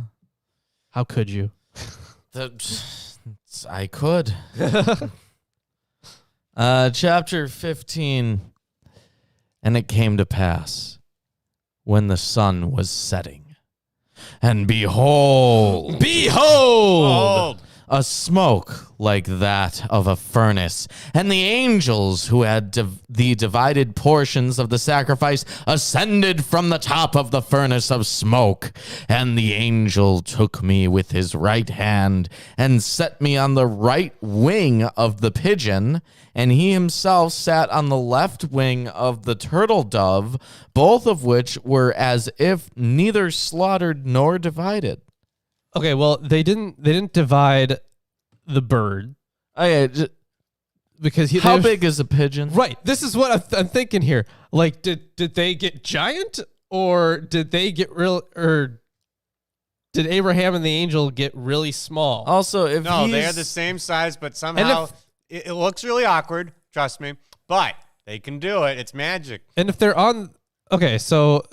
Speaker 1: How could you?
Speaker 2: I could. Chapter 15. And it came to pass, when the sun was setting. And behold,
Speaker 3: Behold!
Speaker 2: a smoke like that of a furnace, and the angels who had the divided portions of the sacrifice ascended from the top of the furnace of smoke. And the angel took me with his right hand and set me on the right wing of the pigeon, and he himself sat on the left wing of the turtle dove, both of which were as if neither slaughtered nor divided.
Speaker 1: Okay, well, they didn't divide the bird
Speaker 2: Okay,
Speaker 1: because
Speaker 2: how big is a pigeon?
Speaker 1: Right. This is what I'm thinking here. Like, did they get giant, or did they get real, or did Abraham and the angel get really small?
Speaker 2: Also, if
Speaker 3: No,
Speaker 2: he's,
Speaker 3: they are the same size, but somehow it looks really awkward. Trust me. But they can do it. It's magic.
Speaker 1: And if they're on, okay, so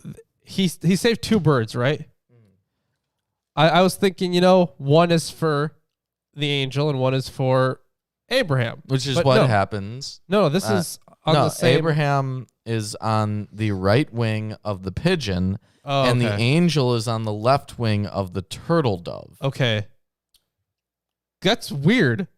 Speaker 1: he saved 2 birds, right? I was thinking, one is for the angel and one is for Abraham,
Speaker 2: which is
Speaker 1: But
Speaker 2: what
Speaker 1: no.
Speaker 2: happens.
Speaker 1: No, this is on
Speaker 2: No,
Speaker 1: the same.
Speaker 2: Abraham is on the right wing of the pigeon,
Speaker 1: Oh,
Speaker 2: and the
Speaker 1: okay.
Speaker 2: angel is on the left wing of the turtle dove.
Speaker 1: Okay. That's weird.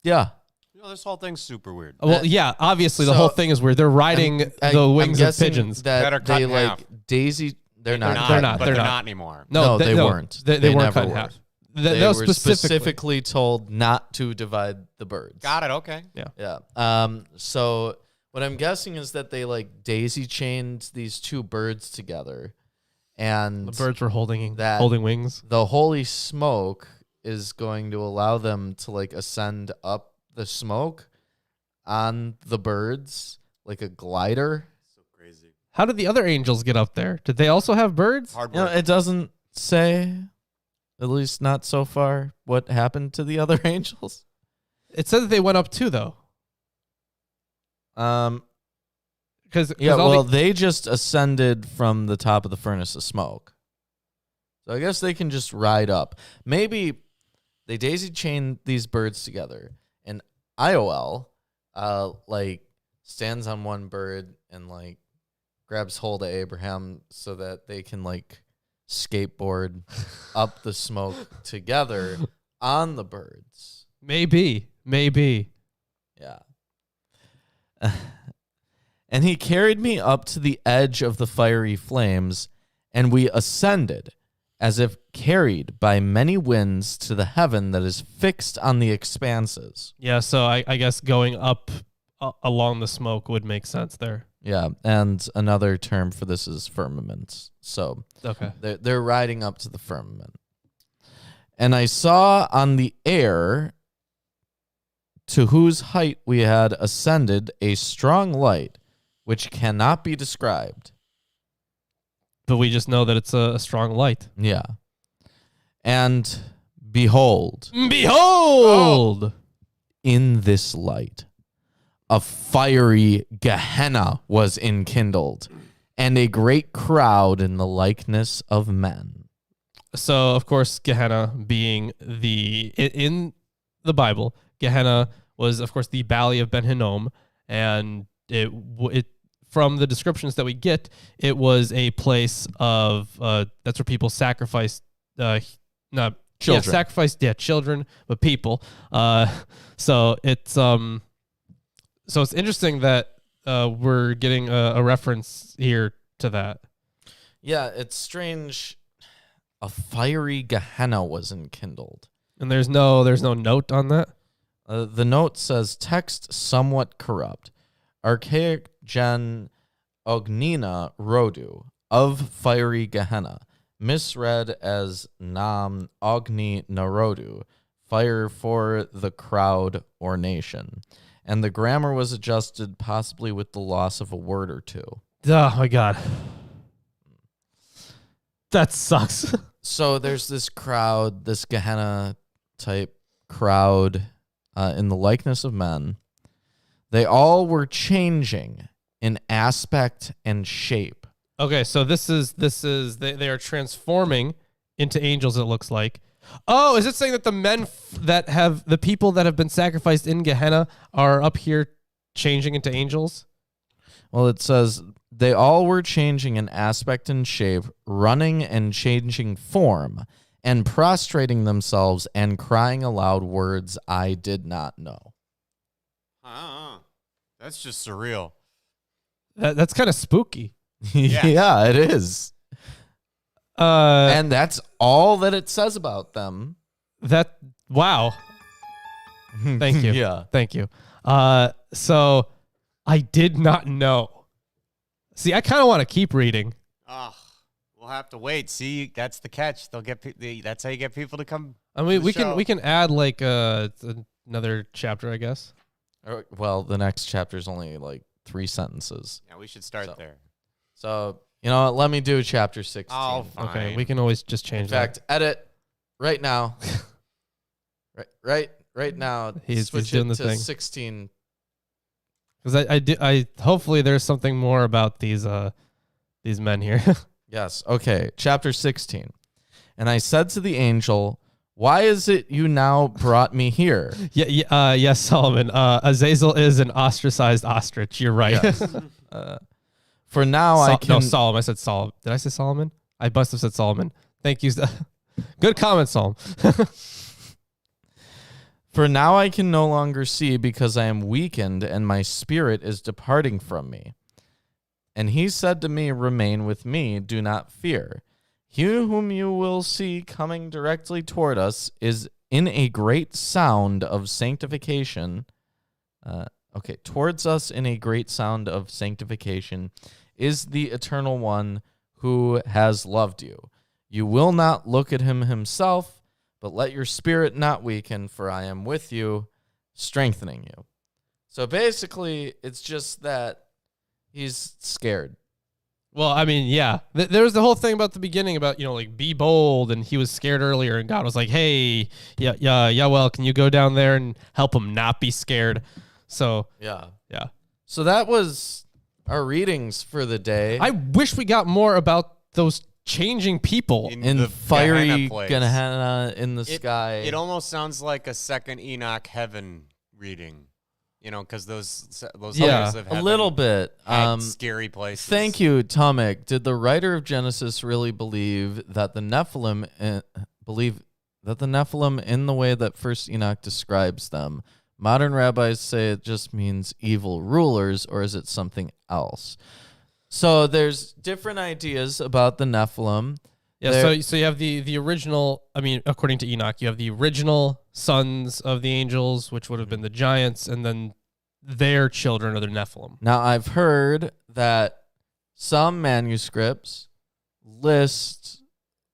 Speaker 2: Yeah.
Speaker 3: This whole thing's super weird.
Speaker 1: Well, yeah, obviously the
Speaker 2: so-
Speaker 1: whole thing is weird. They're riding the wings
Speaker 2: I'm
Speaker 1: of
Speaker 2: guessing
Speaker 1: pigeons.
Speaker 2: That
Speaker 3: That are cut
Speaker 2: they
Speaker 3: in
Speaker 2: like
Speaker 3: half.
Speaker 2: daisy. They're not.
Speaker 1: They're not.
Speaker 3: But
Speaker 1: They're
Speaker 3: they're
Speaker 1: not.
Speaker 3: not anymore.
Speaker 2: No, they weren't.
Speaker 1: They
Speaker 2: They
Speaker 1: weren't
Speaker 2: never
Speaker 1: cut in
Speaker 2: were.
Speaker 1: half.
Speaker 2: They
Speaker 1: No,
Speaker 2: were specifically told not to divide the birds.
Speaker 3: Got it. Okay.
Speaker 2: Yeah. So what I'm guessing is that they like daisy chained these 2 birds together, and
Speaker 1: The birds were holding
Speaker 2: That-
Speaker 1: wings.
Speaker 2: the holy smoke is going to allow them to like ascend up the smoke on the birds like a glider.
Speaker 3: So crazy.
Speaker 1: How did the other angels get up there? Did they also have birds?
Speaker 3: Hard
Speaker 2: You know,
Speaker 3: work.
Speaker 2: it doesn't say, at least not so far, what happened to the other angels.
Speaker 1: It said that they went up too, though. Because
Speaker 2: Yeah, well, they just ascended from the top of the furnace of smoke. So I guess they can just ride up. Maybe they daisy chain these birds together, and IOL, like, stands on one bird and, like, grabs hold of Abraham so that they can, like, skateboard up the smoke together on the birds.
Speaker 1: maybe.
Speaker 2: Yeah. And he carried me up to the edge of the fiery flames, and we ascended, as if carried by many winds to the heaven that is fixed on the expanses.
Speaker 1: Yeah, so I guess going up along the smoke would make sense there.
Speaker 2: Yeah, and another term for this is firmament. So
Speaker 1: Okay.
Speaker 2: they're riding up to the firmament. And I saw on the air, to whose height we had ascended, a strong light, which cannot be described.
Speaker 1: But we just know that it's a strong light.
Speaker 2: Yeah. And behold,
Speaker 1: Behold!
Speaker 2: in this light, a fiery Gehenna was enkindled, and a great crowd in the likeness of men.
Speaker 1: So, of course, Gehenna being in the Bible, Gehenna was, of course, the Valley of Ben Hinnom, and it from the descriptions that we get, it was a place of that's where people sacrificed
Speaker 2: Children.
Speaker 1: sacrificed children, but people. So it's interesting that we're getting a reference here to that.
Speaker 2: Yeah, it's strange. A fiery Gehenna was enkindled.
Speaker 1: And there's no note on that.
Speaker 2: The note says, text somewhat corrupt. Archaic gen ognina rodu, of fiery Gehenna, misread as nam ogni narodu, fire for the crowd or nation. And the grammar was adjusted possibly with the loss of a word or two.
Speaker 1: Oh my God. That sucks.
Speaker 2: So there's this crowd, this Gehenna type crowd in the likeness of men. They all were changing in aspect and shape.
Speaker 1: Okay, so this is they are transforming into angels, it looks like. Oh, is it saying that the men that have the people that have been sacrificed in Gehenna are up here changing into angels?
Speaker 2: Well, it says They all were changing in aspect and shape, running and changing form, and prostrating themselves and crying aloud words I did not know.
Speaker 3: That's just surreal.
Speaker 1: That's kind of spooky.
Speaker 2: Yeah, it is. And that's all that it says about them.
Speaker 1: Wow. Thank you.
Speaker 2: Yeah.
Speaker 1: Thank you. So I did not know. See, I kind of want to keep reading.
Speaker 3: We'll have to wait. See, that's the catch. They'll get that's how you get people to come.
Speaker 1: I mean, we
Speaker 3: show.
Speaker 1: can add like another chapter, I guess.
Speaker 2: Well, the next chapter is only like 3 sentences.
Speaker 3: Yeah, we should start there.
Speaker 2: So, you know what? Let me do chapter 16.
Speaker 3: Oh, fine.
Speaker 1: Okay, we can always just change
Speaker 2: In fact, edit right now. right now.
Speaker 1: He's
Speaker 2: switch
Speaker 1: doing
Speaker 2: it
Speaker 1: the
Speaker 2: to
Speaker 1: thing.
Speaker 2: 16.
Speaker 1: Because I hopefully there's something more about these men here.
Speaker 2: Yes. Okay. Chapter 16. And I said to the angel, why is it you now brought me here?
Speaker 1: Yes, Solomon. Azazel is an ostracized ostrich. You're right.
Speaker 2: Yes. For now I can...
Speaker 1: No, Solomon. I said Solomon. Did I say Solomon? I must have said Solomon. Thank you. Good comment, Solomon.
Speaker 2: For now I can no longer see because I am weakened and my spirit is departing from me. And he said to me, remain with me, do not fear. He whom you will see coming directly toward us is in a great sound of sanctification. Towards us in a great sound of sanctification is the Eternal One who has loved you. You will not look at him himself, but let your spirit not weaken, for I am with you, strengthening you. So basically, it's just that he's scared.
Speaker 1: Well, I mean, yeah. There was the whole thing about the beginning about, like, be bold, and he was scared earlier, and God was like, hey, well, can you go down there and help him not be scared? So, yeah.
Speaker 2: So that was our readings for the day.
Speaker 1: I wish we got more about those changing people
Speaker 2: in the fiery Gehenna in the sky.
Speaker 3: It almost sounds like a second Enoch heaven reading, because those others of heaven
Speaker 2: a little bit
Speaker 3: scary places.
Speaker 2: Thank you, Tomek. Did the writer of Genesis really believe that the Nephilim in the way that First Enoch describes them? Modern rabbis say it just means evil rulers, or is it something else? So there's different ideas about the Nephilim.
Speaker 1: Yeah, so you have the original, according to Enoch, you have the original sons of the angels, which would have been the giants, and then their children are the Nephilim.
Speaker 2: Now, I've heard that some manuscripts list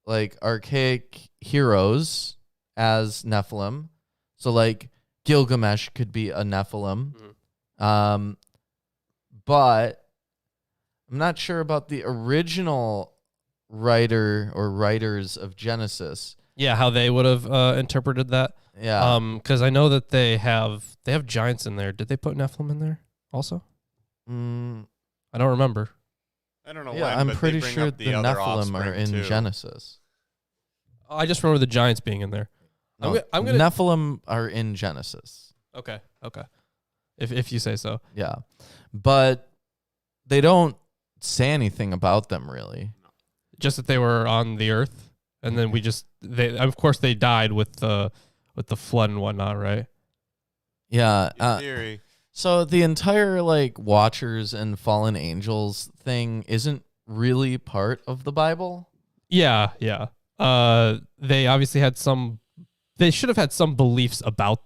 Speaker 2: like archaic heroes as Nephilim. So like Gilgamesh could be a Nephilim. But I'm not sure about the original writer or writers of Genesis.
Speaker 1: Yeah, how they would have interpreted that.
Speaker 2: Yeah.
Speaker 1: Because I know that they have giants in there. Did they put Nephilim in there also? I don't remember.
Speaker 3: I don't know.
Speaker 2: Yeah, I'm pretty sure the Nephilim are in Genesis.
Speaker 1: I just remember the giants being in there.
Speaker 2: No, Nephilim are in Genesis.
Speaker 1: Okay. If you say so.
Speaker 2: Yeah. But they don't say anything about them really.
Speaker 1: Just that they were on the earth, and then of course they died with the flood and whatnot, right?
Speaker 2: Yeah.
Speaker 3: In theory.
Speaker 2: So the entire Watchers and fallen angels thing isn't really part of the Bible.
Speaker 1: Yeah. They obviously had they should have had some beliefs about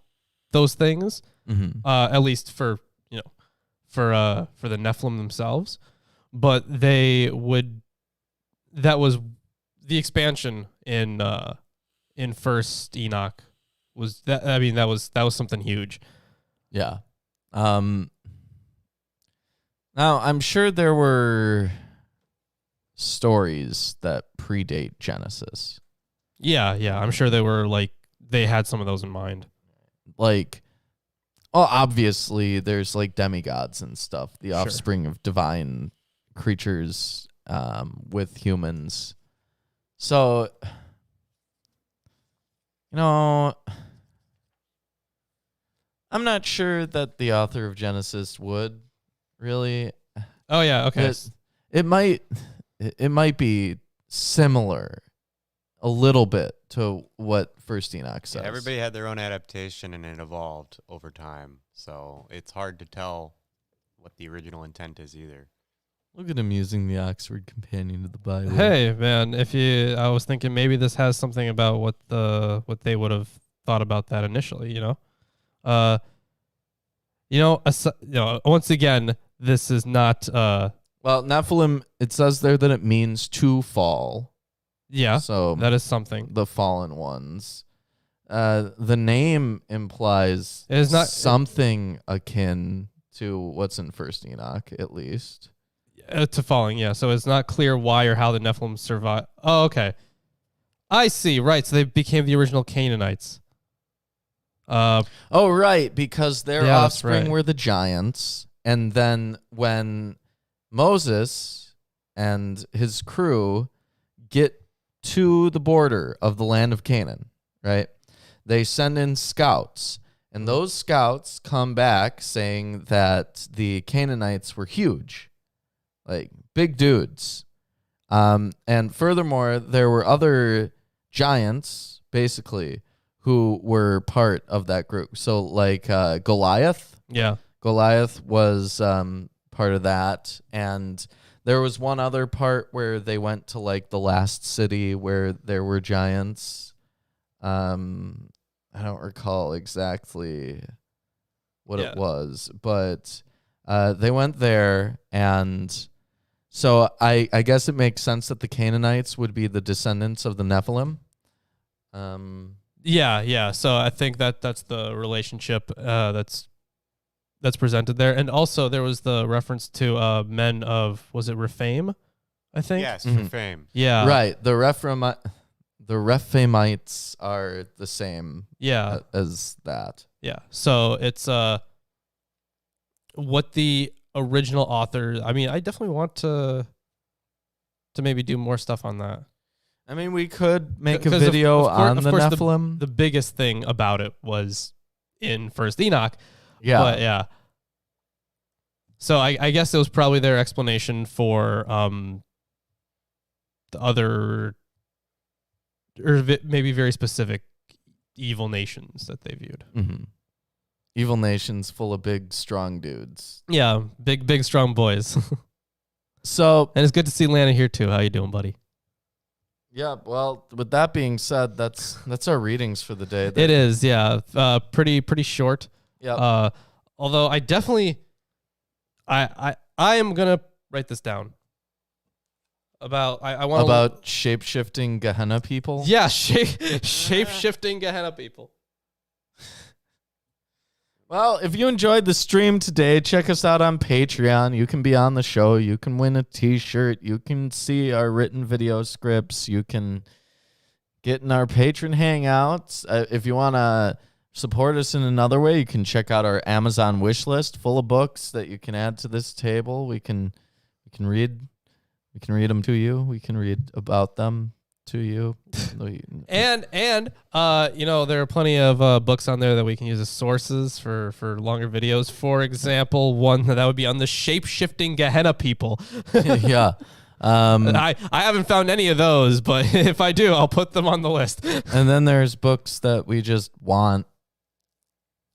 Speaker 1: those things, at least for the Nephilim themselves. But that was the expansion in First Enoch was that. I mean, that was something huge.
Speaker 2: Yeah. Now I'm sure there were stories that predate Genesis.
Speaker 1: Yeah. I'm sure they had some of those in mind.
Speaker 2: Obviously there's demigods and stuff, the offspring of divine creatures with humans. So, I'm not sure that the author of Genesis would really.
Speaker 1: Oh yeah, okay.
Speaker 2: It might be similar a little bit to what First Enoch says.
Speaker 3: Yeah, everybody had their own adaptation, and it evolved over time. So it's hard to tell what the original intent is either.
Speaker 2: Look at him using the Oxford Companion to the Bible.
Speaker 1: Hey, man, I was thinking maybe this has something about what they would have thought about that initially, once again, this is not
Speaker 2: Well, Nephilim, it says there that it means to fall.
Speaker 1: yeah,
Speaker 2: So
Speaker 1: that is something.
Speaker 2: the fallen ones. The name implies
Speaker 1: It is not
Speaker 2: something akin to what's in First Enoch, at least.
Speaker 1: to falling, yeah. So it's not clear why or how the Nephilim survived. Oh, okay. I see. Right. So they became the original Canaanites.
Speaker 2: Oh, right, because their
Speaker 1: Yeah, that's
Speaker 2: offspring
Speaker 1: right.
Speaker 2: were the giants. And then when Moses and his crew get to the border of the land of Canaan, right, they send in scouts. And those scouts come back saying that the Canaanites were huge, like big dudes. And furthermore, there were other giants, basically, who were part of that group. So like Goliath.
Speaker 1: Yeah.
Speaker 2: Goliath was part of that. And there was one other part where they went to like the last city where there were giants. I don't recall exactly what it was, but they went there. And so I guess it makes sense that the Canaanites would be the descendants of the Nephilim.
Speaker 1: Yeah. So I think that's the relationship that's presented there. And also there was the reference to men of, was it Rephaim, I think?
Speaker 3: Yes, for fame.
Speaker 1: Yeah.
Speaker 2: Right. The Rephaimites are the same as that.
Speaker 1: Yeah. So it's what the original author, I mean, I definitely want to maybe do more stuff on that.
Speaker 2: I mean, we could make a
Speaker 1: 'Cause
Speaker 2: video on
Speaker 1: of
Speaker 2: the
Speaker 1: course,
Speaker 2: Nephilim.
Speaker 1: The biggest thing about it was in First Enoch.
Speaker 2: Yeah.
Speaker 1: But yeah. So I guess it was probably their explanation for the other, or maybe very specific evil nations that they viewed.
Speaker 2: Mm-hmm. Evil nations full of big, strong dudes.
Speaker 1: Yeah, big, strong boys.
Speaker 2: So,
Speaker 1: and it's good to see Lana here too. How you doing, buddy?
Speaker 2: yeah, well, with that being said, that's our readings for the day.
Speaker 1: It is, yeah. Pretty short.
Speaker 2: Yeah.
Speaker 1: Although I definitely, I am gonna write this down. I want
Speaker 2: about shape-shifting Gehenna people.
Speaker 1: Yeah, shape-shifting Gehenna people.
Speaker 2: Well, if you enjoyed the stream today, check us out on Patreon. You can be on the show. You can win a t-shirt. You can see our written video scripts. You can get in our patron hangouts. If you want to support us in another way, you can check out our Amazon wish list full of books that you can add to this table. We can read them to you. We can read about them to you.
Speaker 1: And there are plenty of books on there that we can use as sources for longer videos. For example, one that would be on the shape-shifting Gehenna people.
Speaker 2: Yeah.
Speaker 1: I haven't found any of those, but if I do, I'll put them on the list.
Speaker 2: And then there's books that we just want.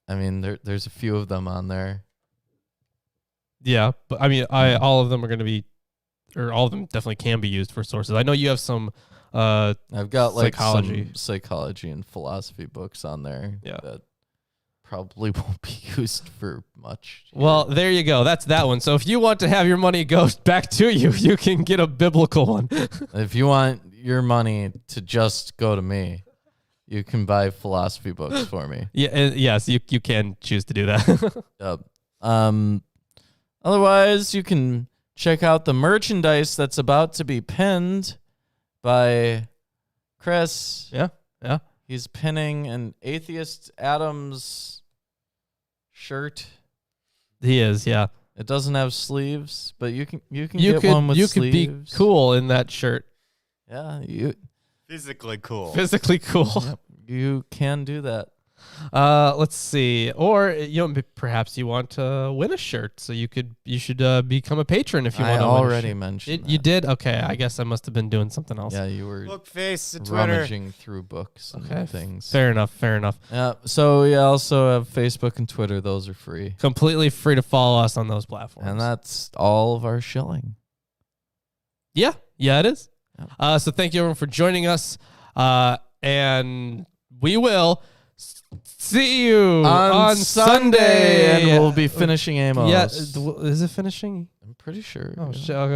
Speaker 2: I mean, there's a few of them on there.
Speaker 1: Yeah, but I mean, all of them are going to be, or all of them definitely can be used for sources. I know you have some.
Speaker 2: I've got like
Speaker 1: psychology.
Speaker 2: some psychology and philosophy books on there.
Speaker 1: Yeah.
Speaker 2: That probably won't be used for much.
Speaker 1: Well, there you go. That's that one. So if you want to have your money go back to you, you can get a biblical one.
Speaker 2: If you want your money to just go to me, you can buy philosophy books for me.
Speaker 1: Yeah. Yes, you can choose to do that.
Speaker 2: Yep. Otherwise, you can check out the merchandise that's about to be pinned by Chris.
Speaker 1: Yeah.
Speaker 2: He's pinning an Atheist Adams shirt.
Speaker 1: He is. Yeah.
Speaker 2: It doesn't have sleeves, but you can get one with sleeves.
Speaker 1: You could be cool in that shirt.
Speaker 2: Yeah, you
Speaker 3: Physically cool.
Speaker 1: Physically cool.
Speaker 2: Yep, you can do that.
Speaker 1: Let's see. Or perhaps you want to win a shirt, so you should become a patron if you want to.
Speaker 2: I already mentioned
Speaker 1: you did. Okay, I guess I must have been doing something else.
Speaker 2: Yeah, you were
Speaker 3: Bookface, Twitter.
Speaker 2: rummaging through books and things.
Speaker 1: Fair enough.
Speaker 2: Yeah. So we also have Facebook and Twitter. Those are free.
Speaker 1: Completely free to follow us on those platforms.
Speaker 2: And that's all of our shilling.
Speaker 1: Yeah, it is.
Speaker 2: Yeah.
Speaker 1: So thank you everyone for joining us. And we will see you on Sunday.
Speaker 2: And we'll be finishing Amos.
Speaker 1: Yeah, is it finishing?
Speaker 2: I'm pretty sure.
Speaker 1: Oh,
Speaker 2: yeah.
Speaker 1: shit. Okay.